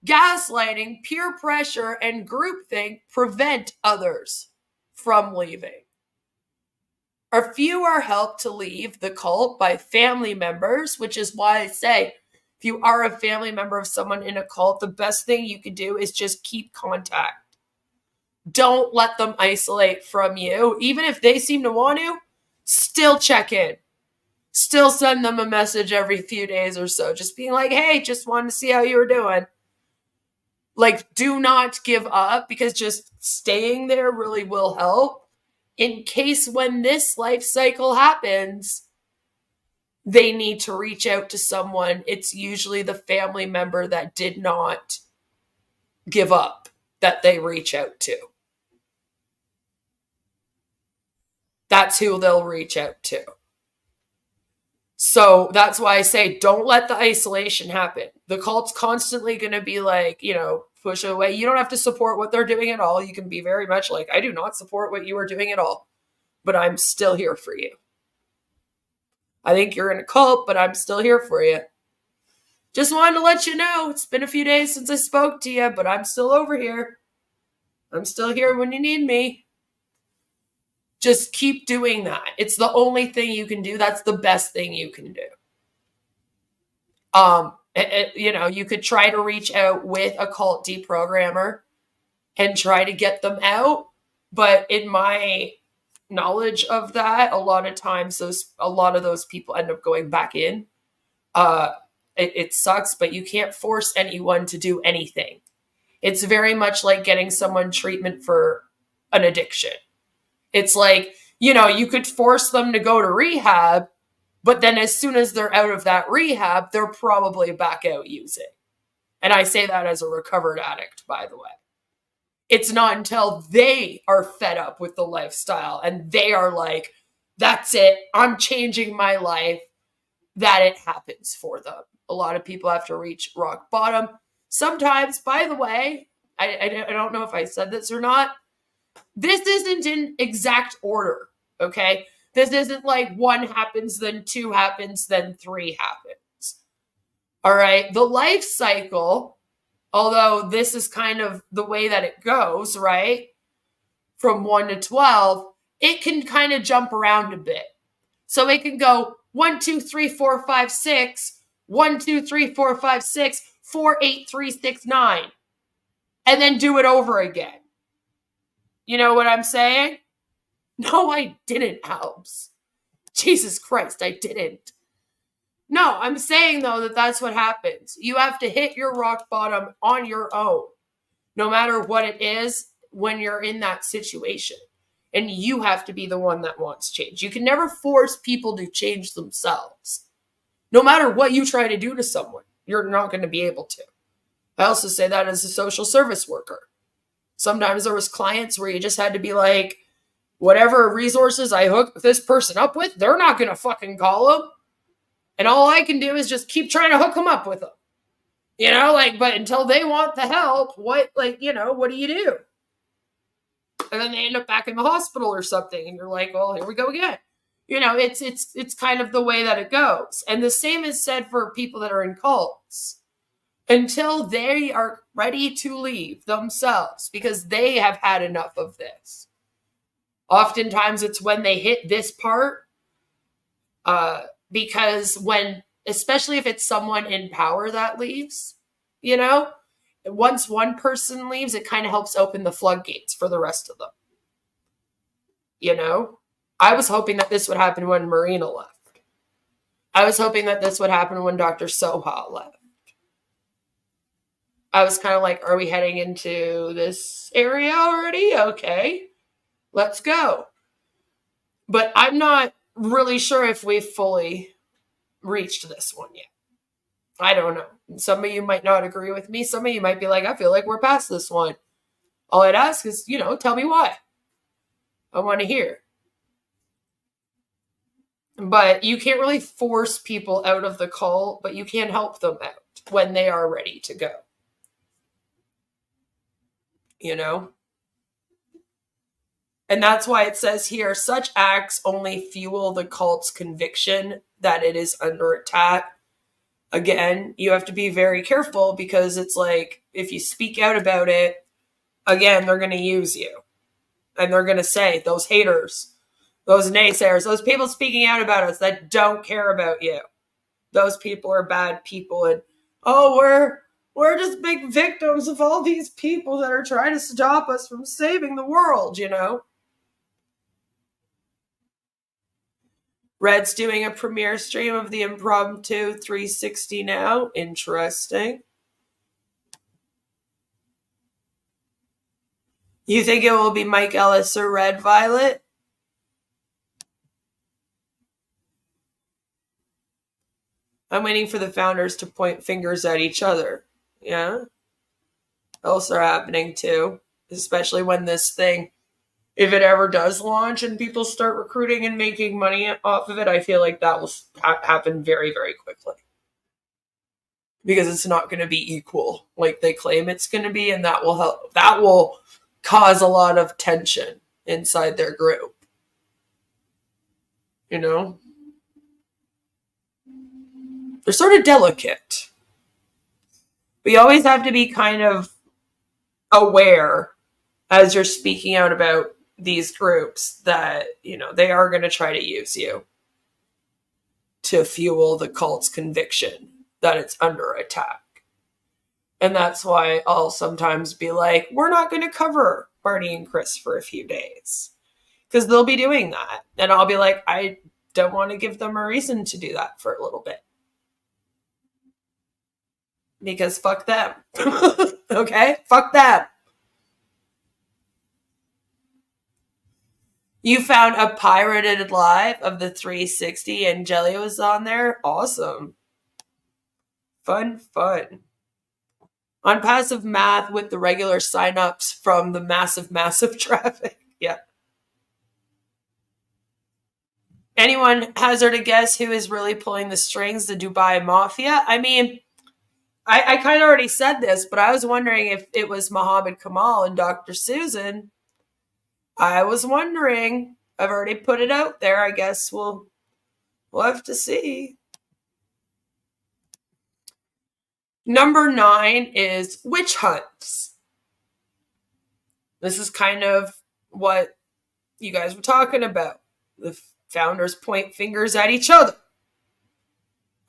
gaslighting, peer pressure, and groupthink prevent others from leaving. A few are helped to leave the cult by family members, which is why I say, if you are a family member of someone in a cult, the best thing you can do is just keep contact. Don't let them isolate from you. Even if they seem to want to, still check in. Still send them a message every few days or so. Just being like, hey, just wanted to see how you were doing. Like, do not give up, because just staying there really will help. In case when this life cycle happens, they need to reach out to someone. It's usually the family member that did not give up that they reach out to. That's who they'll reach out to. So that's why I say, don't let the isolation happen. The cult's constantly going to be like, you know, push away. You don't have to support what they're doing at all. You can be very much like, I do not support what you are doing at all, but I'm still here for you. I think you're in a cult, but I'm still here for you. Just wanted to let you know, it's been a few days since I spoke to you, but I'm still over here. I'm still here when you need me. Just keep doing that. It's the only thing you can do. That's the best thing you can do. You know, you could try to reach out with a cult deprogrammer and try to get them out. But in my knowledge of that, a lot of times a lot of those people end up going back in. It sucks, but you can't force anyone to do anything. It's very much like getting someone treatment for an addiction. It's like, you know, you could force them to go to rehab, but then as soon as they're out of that rehab, they're probably back out using. And I say that as a recovered addict, by the way. It's not until they are fed up with the lifestyle and they are like, that's it, I'm changing my life, that it happens for them. A lot of people have to reach rock bottom. Sometimes, by the way, I don't know if I said this or not, this isn't in exact order, okay? This isn't like 1 happens, then 2 happens, then 3 happens. All right? The life cycle, although this is kind of the way that it goes, right? From 1 to 12, it can kind of jump around a bit. So it can go 1, 2, 3, 4, 5, 6, 1, 2, 3, 4, 5, 6, 4, 8, 3, 6, 9. And then do it over again. You know what I'm saying? No, I didn't, Albs. Jesus Christ, I didn't. No, I'm saying, though, that that's what happens. You have to hit your rock bottom on your own, no matter what it is, when you're in that situation. And you have to be the one that wants change. You can never force people to change themselves. No matter what you try to do to someone, you're not going to be able to. I also say that as a social service worker. Sometimes there was clients where you just had to be like, whatever resources I hook this person up with, they're not going to fucking call them. And all I can do is just keep trying to hook them up with them. You know, like, but until they want the help, what do you do? And then they end up back in the hospital or something. And you're like, well, here we go again. You know, it's kind of the way that it goes. And the same is said for people that are in cults. Until they are ready to leave themselves because they have had enough of this. Oftentimes it's when they hit this part, because especially if it's someone in power that leaves, you know, once one person leaves, it kind of helps open the floodgates for the rest of them. You know, I was hoping that this would happen when Marina left. I was hoping that this would happen when Dr. Soha left. I was kind of like, are we heading into this area already? Okay, let's go. But I'm not really sure if we've fully reached this one yet. I don't know. Some of you might not agree with me. Some of you might be like, I feel like we're past this one. All I'd ask is, tell me why. I want to hear. But you can't really force people out of the cult, but you can help them out when they are ready to go. You know? And that's why it says here, such acts only fuel the cult's conviction that it is under attack. Again, you have to be very careful because it's like, if you speak out about it, again, they're going to use you. And they're going to say, those haters, those naysayers, those people speaking out about us that don't care about you, those people are bad people. And, we're just big victims of all these people that are trying to stop us from saving the world, you know? Red's doing a premiere stream of the Impromptu 360 now. Interesting. You think it will be Mike Ellis or Red Violet? I'm waiting for the founders to point fingers at each other. Yeah. That'll start happening too. Especially when this thing, if it ever does launch and people start recruiting and making money off of it, I feel like that will happen very, very quickly. Because it's not going to be equal like they claim it's going to be, and that will help. That will cause a lot of tension inside their group. You know? They're sort of delicate. But you always have to be kind of aware as you're speaking out about these groups that, they are going to try to use you to fuel the cult's conviction that it's under attack. And that's why I'll sometimes be like, we're not going to cover Marty and Chris for a few days. Because they'll be doing that. And I'll be like, I don't want to give them a reason to do that for a little bit. Because fuck them. Okay? Fuck them. You found a pirated live of the 360 and Jelly was on there? Awesome. Fun. Onpassive math with the regular signups from the massive traffic. Yeah. Anyone hazard a guess who is really pulling the strings? The Dubai Mafia? I mean, I kind of already said this, but I was wondering if it was Muhammad Kamal and Dr. Susan. I was wondering. I've already put it out there. I guess we'll have to see. Number 9 is witch hunts. This is kind of what you guys were talking about. The founders point fingers at each other.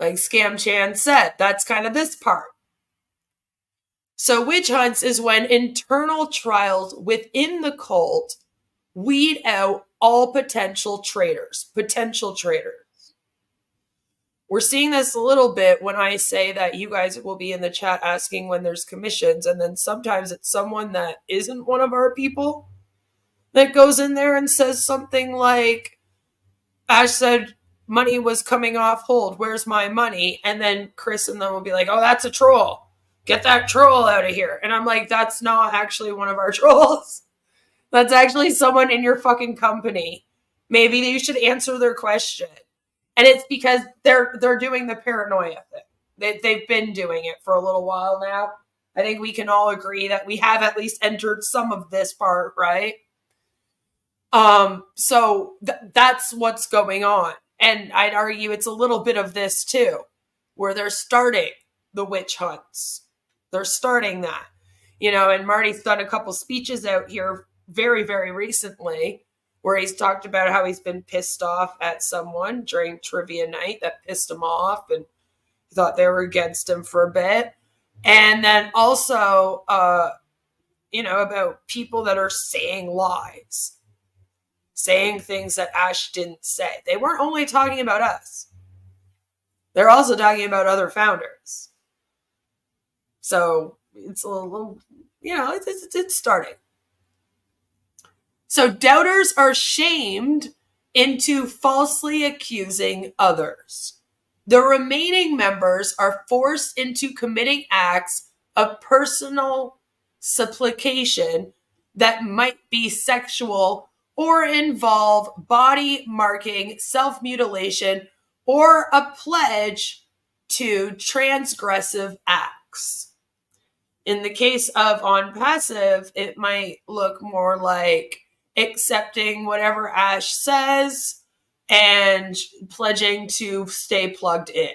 Like Scam Chan said, that's kind of this part. So witch hunts is when internal trials within the cult weed out all potential traitors. We're seeing this a little bit when I say that you guys will be in the chat asking when there's commissions, and then sometimes it's someone that isn't one of our people that goes in there and says something like, Ash said money was coming off hold, where's my money? And then Chris and them will be like, oh, that's a troll. Get that troll out of here. And I'm like, that's not actually one of our trolls. That's actually someone in your fucking company. Maybe you should answer their question. And it's because they're doing the paranoia thing. They've been doing it for a little while now. I think we can all agree that we have at least entered some of this part, right? So that's what's going on. And I'd argue it's a little bit of this too, where they're starting the witch hunts. They're starting that, and Marty's done a couple speeches out here very, very recently where he's talked about how he's been pissed off at someone during trivia night that pissed him off and he thought they were against him for a bit. And then also, about people that are saying lies, saying things that Ash didn't say. They weren't only talking about us. They're also talking about other founders. So it's a little, it's starting. So doubters are shamed into falsely accusing others. The remaining members are forced into committing acts of personal supplication that might be sexual or involve body marking, self-mutilation, or a pledge to transgressive acts. In the case of Onpassive, it might look more like accepting whatever Ash says and pledging to stay plugged in.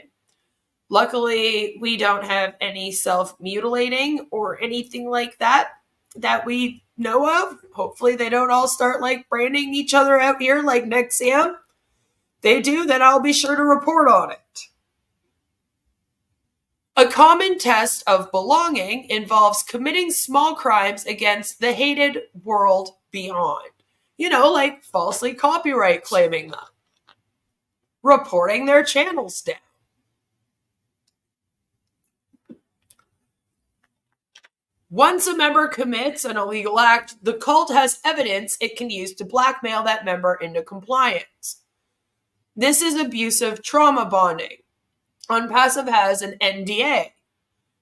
Luckily, we don't have any self-mutilating or anything like that we know of. Hopefully they don't all start branding each other out here like Nexium. They do, then I'll be sure to report on it. A common test of belonging involves committing small crimes against the hated world beyond. Like falsely copyright claiming them, reporting their channels down. Once a member commits an illegal act, the cult has evidence it can use to blackmail that member into compliance. This is abusive trauma bonding. Onpassive has an NDA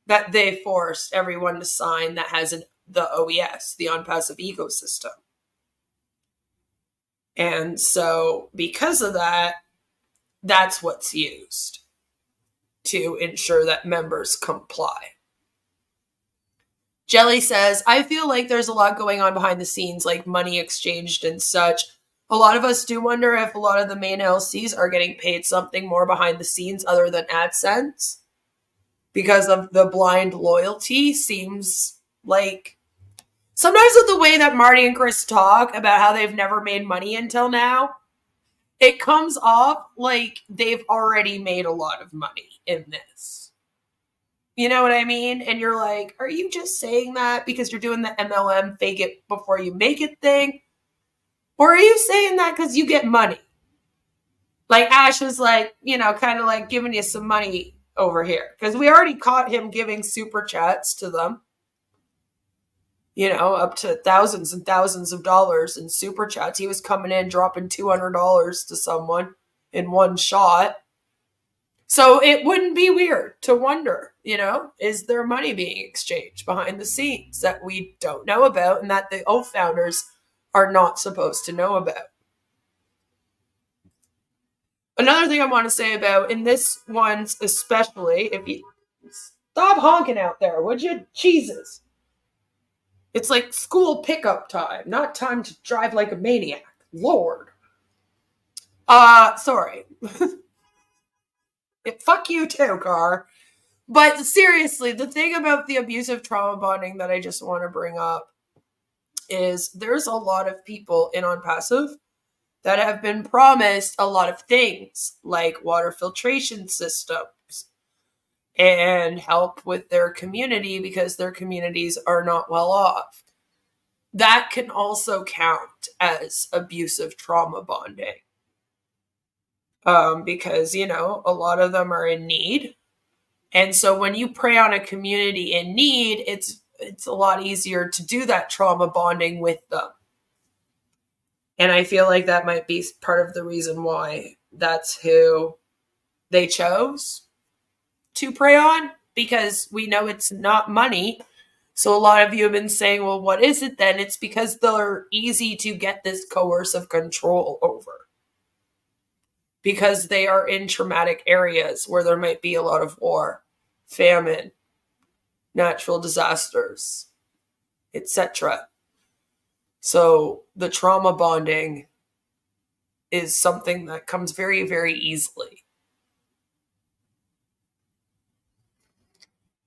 that they forced everyone to sign that has the OES, the Onpassive ecosystem. And so because of that, that's what's used to ensure that members comply. Jelly says, I feel like there's a lot going on behind the scenes, like money exchanged and such. A lot of us do wonder if a lot of the main LCs are getting paid something more behind the scenes other than AdSense. Because of the blind loyalty seems like... Sometimes with the way that Marty and Chris talk about how they've never made money until now, it comes off like they've already made a lot of money in this. You know what I mean? And you're like, are you just saying that because you're doing the MLM fake it before you make it thing? Or are you saying that because you get money? Like Ash was kind of giving you some money over here. Because we already caught him giving super chats to them. Up to thousands and thousands of dollars in super chats. He was coming in dropping $200 to someone in one shot. So it wouldn't be weird to wonder, is there money being exchanged behind the scenes that we don't know about and that the Oath founders are not supposed to know about? Another thing I want to say about, in this one's especially, if you stop honking out there, would you? Jesus. It's like school pickup time, not time to drive like a maniac. Lord. Sorry. Fuck you too, car. But seriously, the thing about the abusive trauma bonding that I just want to bring up is there's a lot of people in Onpassive that have been promised a lot of things like water filtration systems and help with their community because their communities are not well off. That can also count as abusive trauma bonding. Because, you know, a lot of them are in need. And so when you prey on a community in need, it's a lot easier to do that trauma bonding with them. And I feel like that might be part of the reason why that's who they chose to prey on, because we know it's not money. So a lot of you have been saying, well, what is it then? It's because they're easy to get this coercive control over, because they are in traumatic areas where there might be a lot of war, famine, natural disasters, etc. So the trauma bonding is something that comes very, very easily.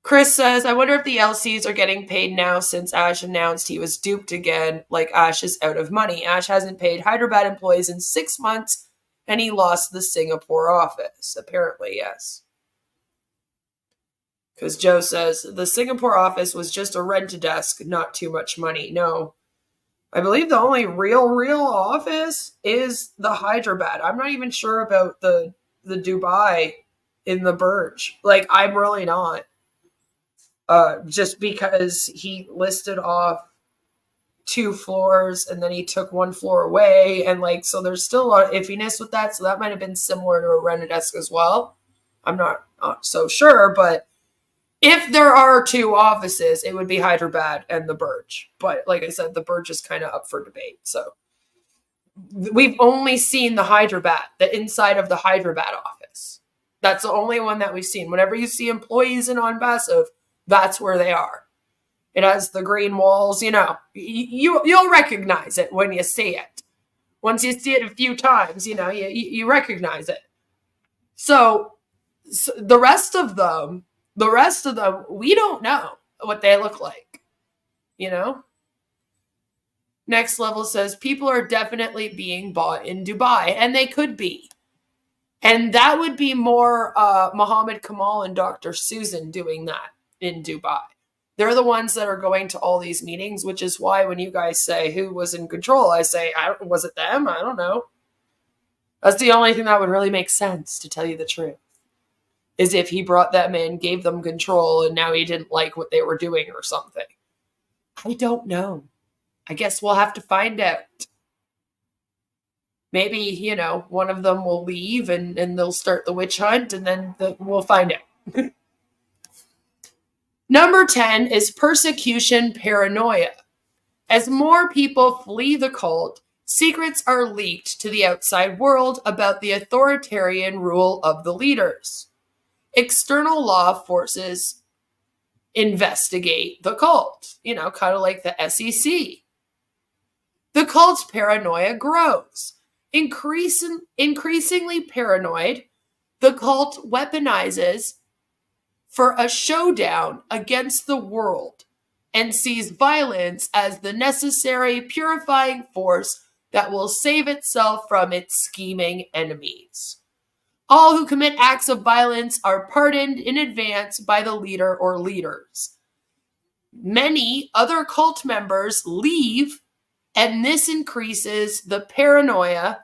Chris says, I wonder if the LCs are getting paid now since Ash announced he was duped again, like Ash is out of money. Ash hasn't paid Hyderabad employees in 6 months, and he lost the Singapore office. Apparently, yes. Because Joe says, the Singapore office was just a rent-a-desk, not too much money. No. I believe the only real office is the Hyderabad. I'm not even sure about the Dubai in the Burj. Like, I'm really not. Just because he listed off 2 floors and then he took 1 floor away. And like, so there's still a lot of iffiness with that. So that might have been similar to a rented desk as well. I'm not so sure, but if there are 2 offices, it would be Hyderabad and the Burj. But like I said, the Burj is kind of up for debate. So we've only seen the Hyderabad, the inside of the Hyderabad office. That's the only one that we've seen. Whenever you see employees in Onpassive, that's where they are. It has the green walls, you know. You'll recognize it when you see it. Once you see it a few times, you know, you recognize it. So the rest of them, we don't know what they look like, you know? Next level says, people are definitely being bought in Dubai, and they could be. And that would be more Muhammad Kamal and Dr. Susan doing that in Dubai. They're the ones that are going to all these meetings, which is why when you guys say who was in control, I say, was it them? I don't know. That's the only thing that would really make sense, to tell you the truth, is if he brought them in, gave them control, and now he didn't like what they were doing or something. I don't know. I guess we'll have to find out. Maybe, you know, one of them will leave and they'll start the witch hunt, and then we'll find out. Number 10 is persecution paranoia. As more people flee the cult, secrets are leaked to the outside world about the authoritarian rule of the leaders. External law forces investigate the cult, you know, kind of like the SEC. The cult's paranoia grows. Increasingly paranoid, the cult weaponizes for a showdown against the world and sees violence as the necessary purifying force that will save itself from its scheming enemies. All who commit acts of violence are pardoned in advance by the leader or leaders. Many other cult members leave, and this increases the paranoid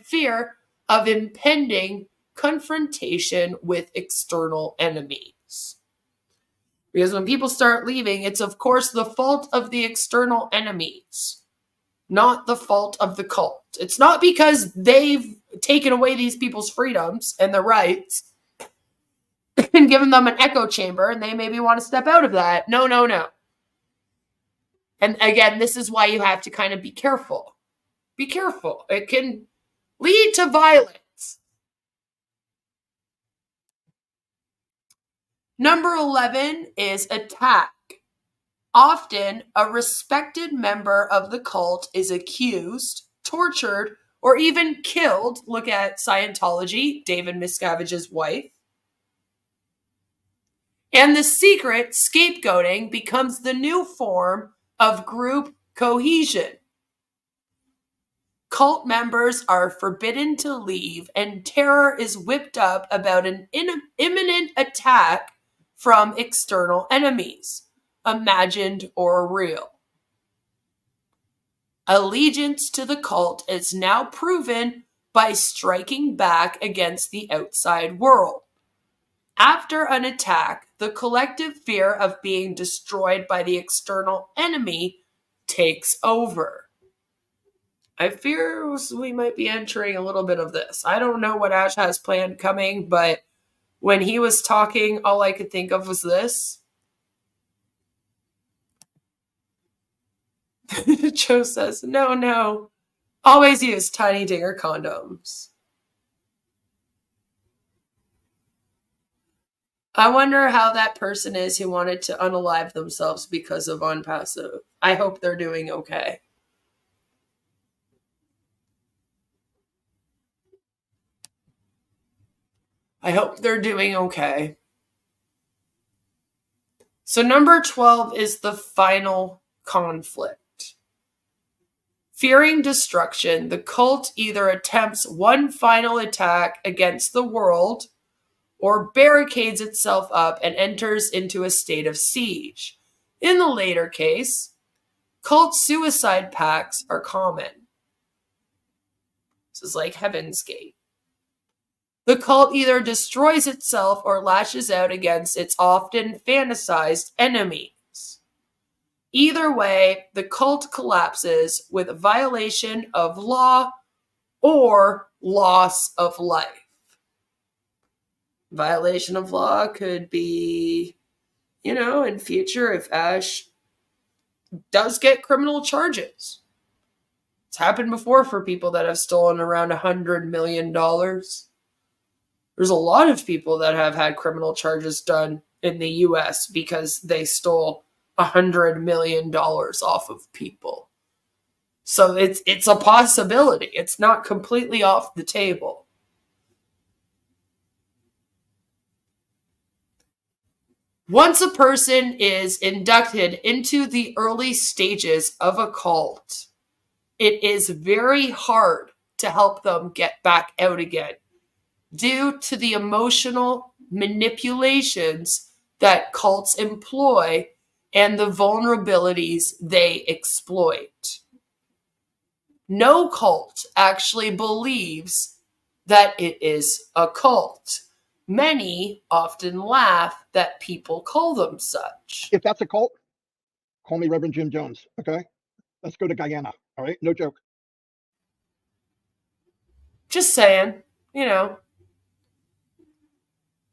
fear of impending confrontation with external enemies. Because when people start leaving, it's of course the fault of the external enemies, not the fault of the cult. It's not because they've taken away these people's freedoms and their rights and given them an echo chamber and they maybe want to step out of that. No. And again, this is why you have to kind of be careful. Be careful. It can lead to violence. Number 11 is attack. Often, a respected member of the cult is accused, tortured, or even killed. Look at Scientology, David Miscavige's wife. And the secret, scapegoating, becomes the new form of group cohesion. Cult members are forbidden to leave, and terror is whipped up about an imminent attack from external enemies, imagined or real. Allegiance to the cult is now proven by striking back against the outside world. After an attack, the collective fear of being destroyed by the external enemy takes over. I fear we might be entering a little bit of this. I don't know what Ash has planned coming, but when he was talking, all I could think of was this. Joe says, no. Always use tiny dinger condoms. I wonder how that person is who wanted to unalive themselves because of Onpassive. I hope they're doing okay. I hope they're doing okay. So number 12 is the final conflict. Fearing destruction, the cult either attempts one final attack against the world or barricades itself up and enters into a state of siege. In the later case, cult suicide pacts are common. This is like Heaven's Gate. The cult either destroys itself or lashes out against its often fantasized enemies. Either way, the cult collapses with a violation of law or loss of life. Violation of law could be, in future if Ash does get criminal charges. It's happened before for people that have stolen around $100 million. There's a lot of people that have had criminal charges done in the US because they stole $100 million off of people. So it's a possibility. It's not completely off the table. Once a person is inducted into the early stages of a cult, it is very hard to help them get back out again due to the emotional manipulations that cults employ and the vulnerabilities they exploit. No cult actually believes that it is a cult. Many often laugh that people call them such. If that's a cult, call me Reverend Jim Jones, okay? Let's go to Guyana, all right? No joke. Just saying,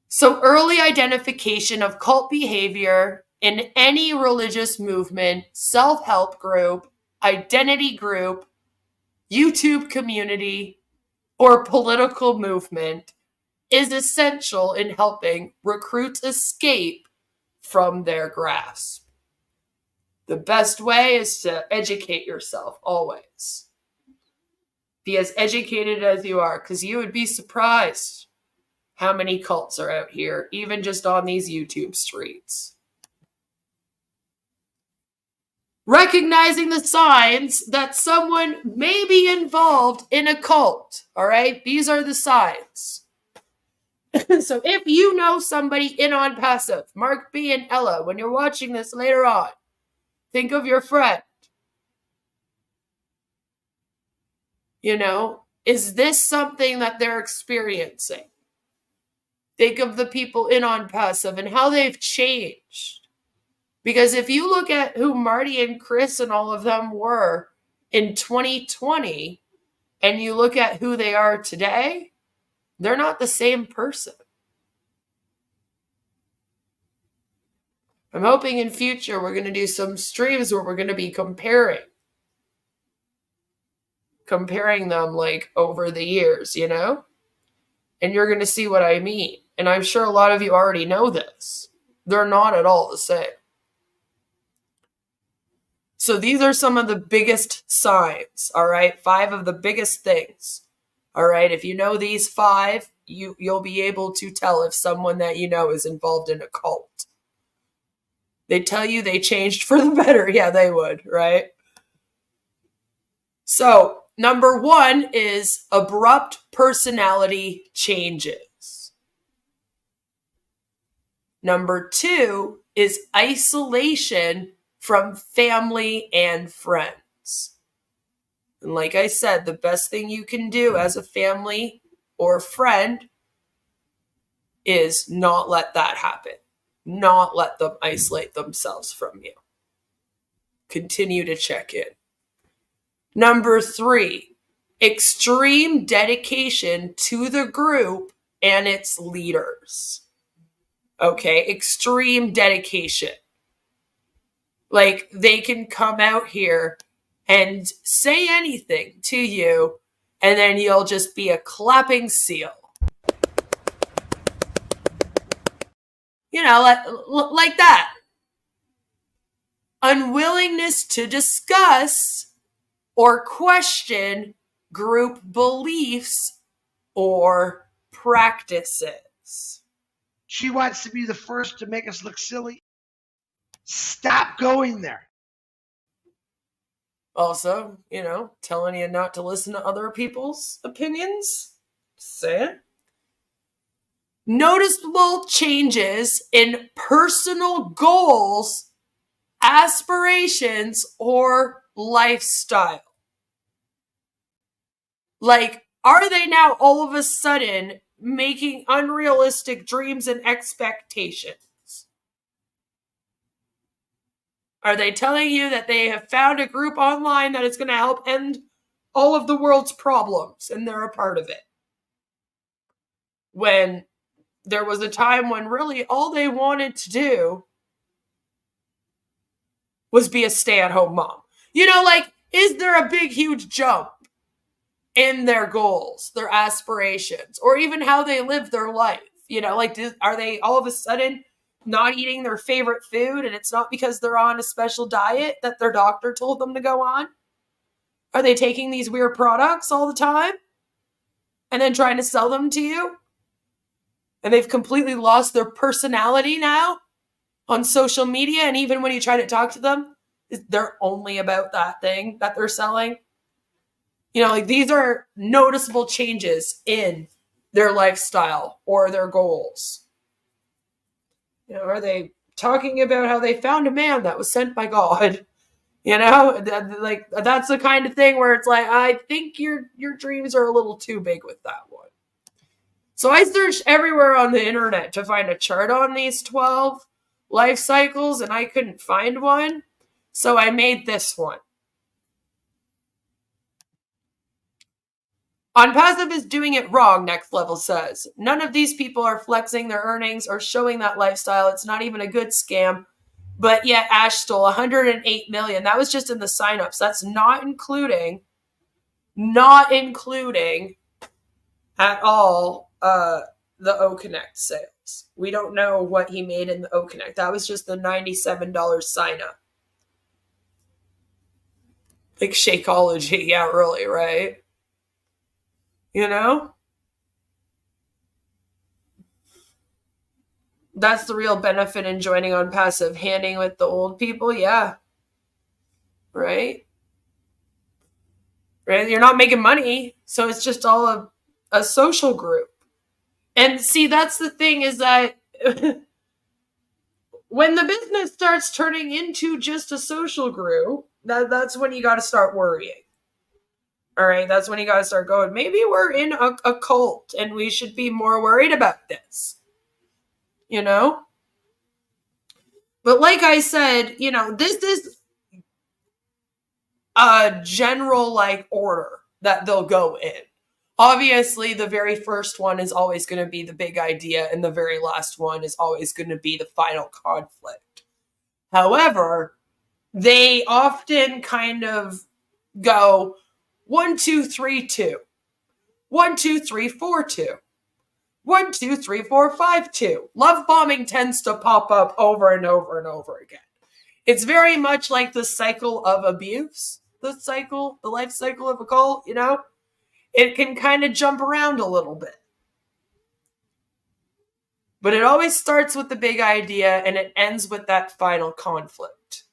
So early identification of cult behavior in any religious movement, self-help group, identity group, YouTube community, or political movement is essential in helping recruits escape from their grasp. The best way is to educate yourself always. Be as educated as you are, because you would be surprised how many cults are out here, even just on these YouTube streets. Recognizing the signs that someone may be involved in a cult, all right? These are the signs. So if you know somebody in Onpassive, Mark B and Ella, when you're watching this later on, think of your friend. Is this something that they're experiencing? Think of the people in Onpassive and how they've changed. Because if you look at who Marty and Chris and all of them were in 2020, and you look at who they are today, they're not the same person. I'm hoping in future we're going to do some streams where we're going to be comparing them like over the years, and you're going to see what I mean. And I'm sure a lot of you already know this. They're not at all the same. So these are some of the biggest signs, all right? 5 of the biggest things, all right? If you know these 5, you'll be able to tell if someone that you know is involved in a cult. They tell you they changed for the better. Yeah, they would, right? So Number 1 is abrupt personality changes. Number 2 is isolation from family and friends. And like I said, the best thing you can do as a family or friend is not let that happen. Not let them isolate themselves from you. Continue to check in. Number 3, extreme dedication to the group and its leaders. Okay, extreme dedication. Like, they can come out here and say anything to you, and then you'll just be a clapping seal. You know, like that. Unwillingness to discuss or question group beliefs or practices. She wants to be the first to make us look silly. Stop going there. Also, you know, telling you not to listen to other people's opinions. Say it. Noticeable changes in personal goals, aspirations, or lifestyle. Like, are they now all of a sudden making unrealistic dreams and expectations? Are they telling you that they have found a group online that is going to help end all of the world's problems and they're a part of it? When there was a time when really all they wanted to do was be a stay-at-home mom. You know, like, is there a big, huge jump in their goals, their aspirations, or even how they live their life? You know, like, are they all of a sudden not eating their favorite food, and it's not because they're on a special diet that their doctor told them to go on? Are they taking these weird products all the time and then trying to sell them to you? And they've completely lost their personality now on social media, and even when you try to talk to them, they're only about that thing that they're selling. You know, like, these are noticeable changes in their lifestyle or their goals. You know, are they talking about how they found a man that was sent by God? You know, like, that's the kind of thing where it's like, I think your dreams are a little too big with that one. So I searched everywhere on the internet to find a chart on these 12 life cycles, and I couldn't find one. So I made this one. Onpassive is doing it wrong, Next Level says. None of these people are flexing their earnings or showing that lifestyle. It's not even a good scam. But yet Ash stole $108 million. That was just in the signups. That's not including at all the O Connect sales. We don't know what he made in the O Connect. That was just the $97 sign up. Like Shakeology, yeah, really, right? You know? That's the real benefit in joining Onpassive. Handing with the old people, yeah. Right? Right? You're not making money, so it's just all a social group. And see, that's the thing, is that when the business starts turning into just a social group, that's when you got to start worrying. All right, that's when you got to start going, maybe we're in a cult and we should be more worried about this. You know? But like I said, you know, this is a general, like, order that they'll go in. Obviously, the very first one is always going to be the big idea, and the very last one is always going to be the final conflict. However, they often kind of go 1, 2, 3, 2. 1, 2, 3, 4, 2. 1, 2, 3, 4, 5, 2. Love bombing tends to pop up over and over and over again. It's very much like the cycle of abuse, the life cycle of a cult, you know? It can kind of jump around a little bit. But it always starts with the big idea and it ends with that final conflict.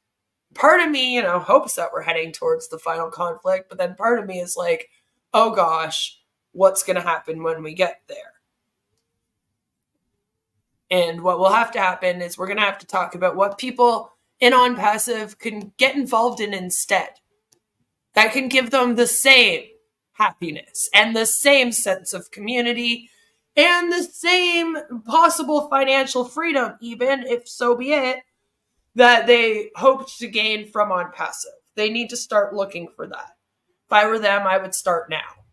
Part of me, hopes that we're heading towards the final conflict, but then part of me is like, oh gosh, what's going to happen when we get there? And what will have to happen is we're going to have to talk about what people in Onpassive can get involved in instead. That can give them the same happiness and the same sense of community and the same possible financial freedom, even if so be it, that they hoped to gain from Onpassive. They need to start looking for that. If I were them, I would start now.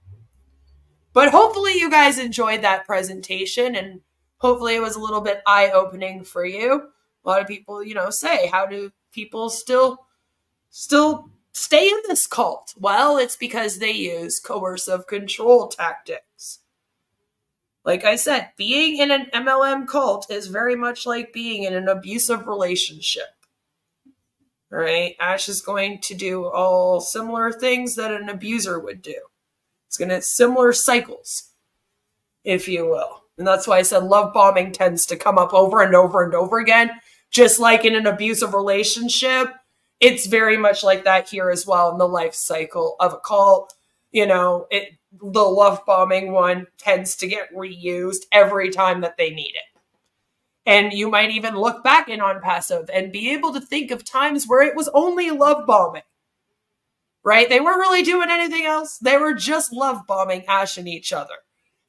But hopefully you guys enjoyed that presentation, and hopefully it was a little bit eye-opening for you. A lot of people, say, how do people still stay in this cult? Well, it's because they use coercive control tactics. Like I said, being in an MLM cult is very much like being in an abusive relationship. Right? Ash is going to do all similar things that an abuser would do. It's going to similar cycles, if you will. And that's why I said love bombing tends to come up over and over and over again. Just like in an abusive relationship, it's very much like that here as well in the life cycle of a cult. The love bombing one tends to get reused every time that they need it. And you might even look back in Onpassive and be able to think of times where it was only love bombing. Right? They weren't really doing anything else. They were just love bombing Ash and each other.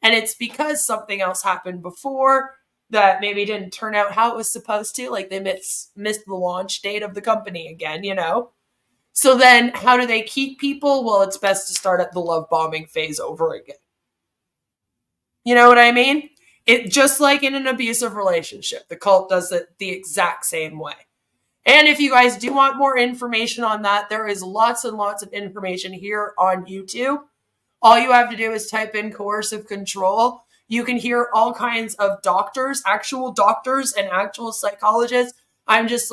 And it's because something else happened before that maybe didn't turn out how it was supposed to. Like they missed the launch date of the company again, So then how do they keep people? Well, it's best to start at the love bombing phase over again. You know what I mean? It just like in an abusive relationship, the cult does it the exact same way. And if you guys do want more information on that, there is lots and lots of information here on YouTube. All you have to do is type in coercive control. You can hear all kinds of doctors, actual doctors and actual psychologists. I'm just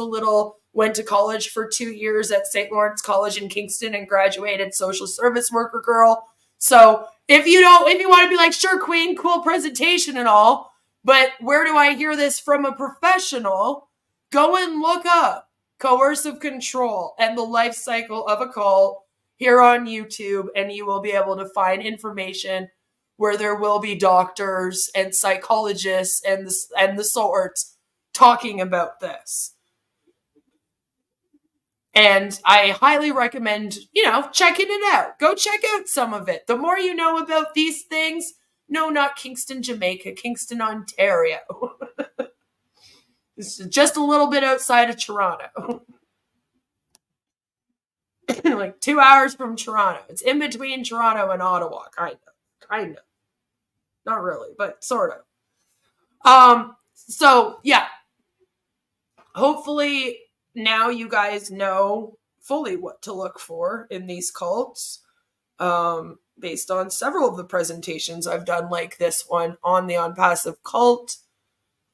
went to college for 2 years at St. Lawrence College in Kingston and graduated social service worker girl. So if you want to be like, sure, queen, cool presentation and all, but where do I hear this from a professional? Go and look up coercive control and the life cycle of a cult here on YouTube, and you will be able to find information where there will be doctors and psychologists and the sorts talking about this. And I highly recommend, checking it out. Go check out some of it. The more you know about these things, no, not Kingston, Jamaica, Kingston, Ontario. It's just a little bit outside of Toronto. Like 2 hours from Toronto. It's in between Toronto and Ottawa, kind of. Not really, but sort of. So yeah. Hopefully now you guys know fully what to look for in these cults. Based on several of the presentations I've done, like this one on the Onpassive cult.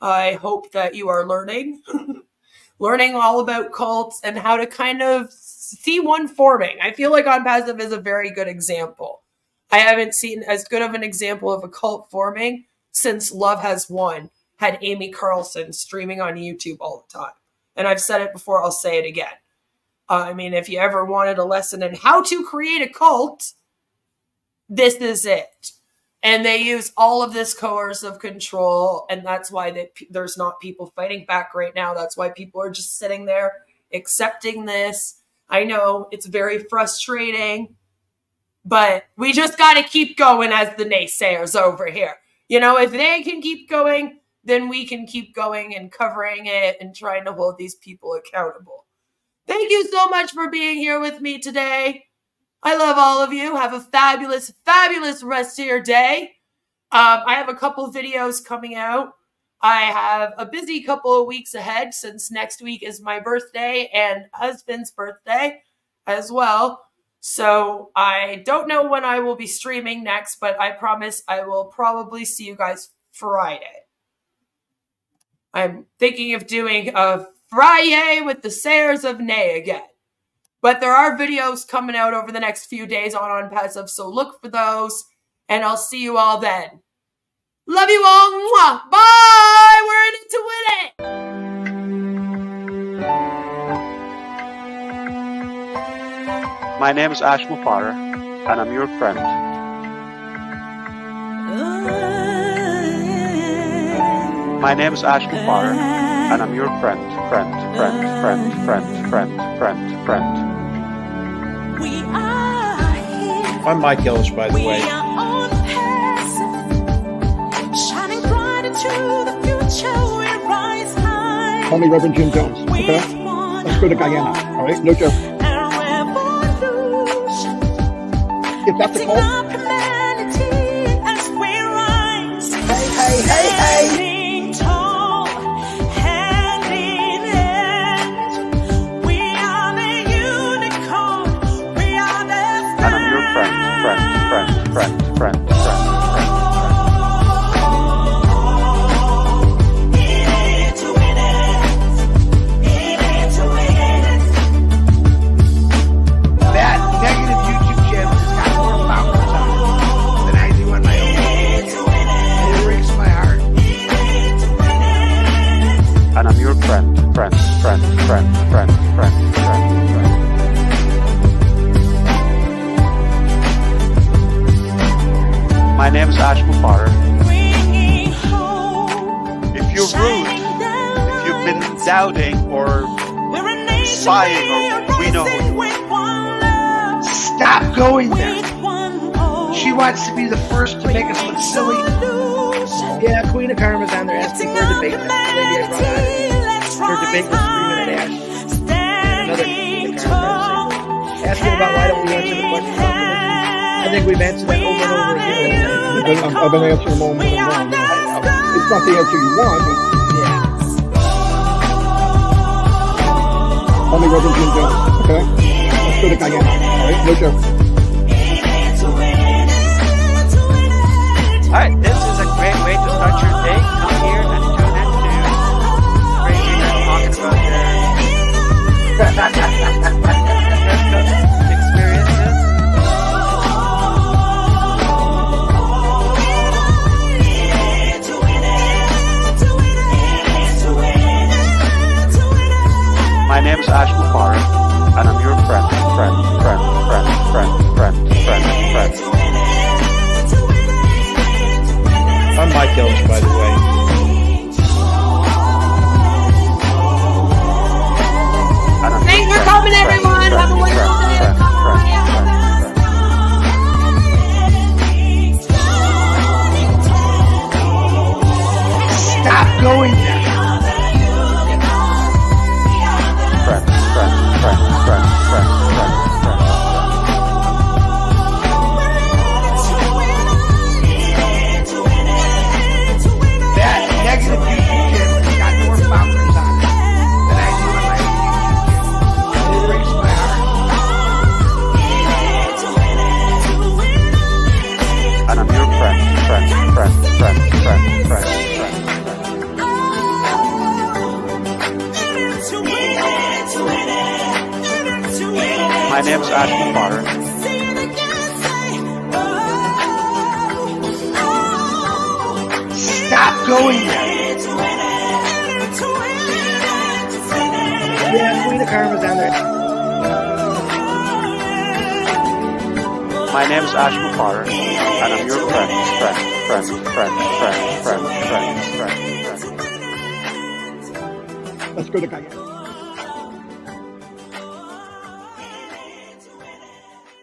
I hope that you are learning all about cults and how to kind of see one forming. I feel like Onpassive is a very good example. I haven't seen as good of an example of a cult forming since Love Has Won had Amy Carlson streaming on YouTube all the time. And I've said it before, I'll say it again. If you ever wanted a lesson in how to create a cult, this is it. And they use all of this coercive control, and that's why there's not people fighting back right now. That's why people are just sitting there accepting this. I know it's very frustrating, but we just got to keep going as the naysayers over here. If they can keep going, then we can keep going and covering it and trying to hold these people accountable. Thank you so much for being here with me today. I love all of you. Have a fabulous, fabulous rest of your day. I have a couple of videos coming out. I have a busy couple of weeks ahead since next week is my birthday and husband's birthday as well. So I don't know when I will be streaming next, but I promise I will probably see you guys Friday. I'm thinking of doing a Friday with the Sayers of Nay again. But there are videos coming out over the next few days on Onpassive, so look for those, and I'll see you all then. Love you all. Mwah. Bye. We're in it to win it. My name is Ash Mufareh, and I'm your friend. My name is Ash Mufareh, and I'm your friend. I'm Mike Ellis, by the way. Call me Reverend Jim Jones, okay? Let's go to Guyana, all right? No joke. If that's a call. Hey. And I'm your friend. That negative YouTube channel has got more followers on it than I do on my own. And it breaks my heart. And I'm your friend. My name is Ash Mufareh. If you're rude, if you've been doubting or spying, or we know who you are. Stop going there. She wants to be the first to make us look silly. Yeah, Queen of Karma's on there asking for a debate. That's the lady I brought on. Her debate was 3-minute Ash. And another Queen of Karma asking about why don't we answer the question about religion. I think we've answered that over and over again. I've been answering them over and over. It's not the answer you want, but Yeah. call me Reverend Jim Jones, okay? Let's go to Guyana, all right? No joke. All right, this is a great way to start your day. Come here and tune in to crazy men talking about their experiences. My name is Ash Mufareh, and I'm your friend. I'm Mike Ellis, by the way. Thanks for coming, everyone. Have a wonderful day. Stop going there. That negative YouTube channel has got more followers on it than I do on my own YouTube channel. And it breaks my heart. And I'm your friend. My name is Ash Mufareh. Stop going there. Yeah, Queen of Karma's on there. My name is Ash Mufareh, and I'm your friend. Let's go to Guyana.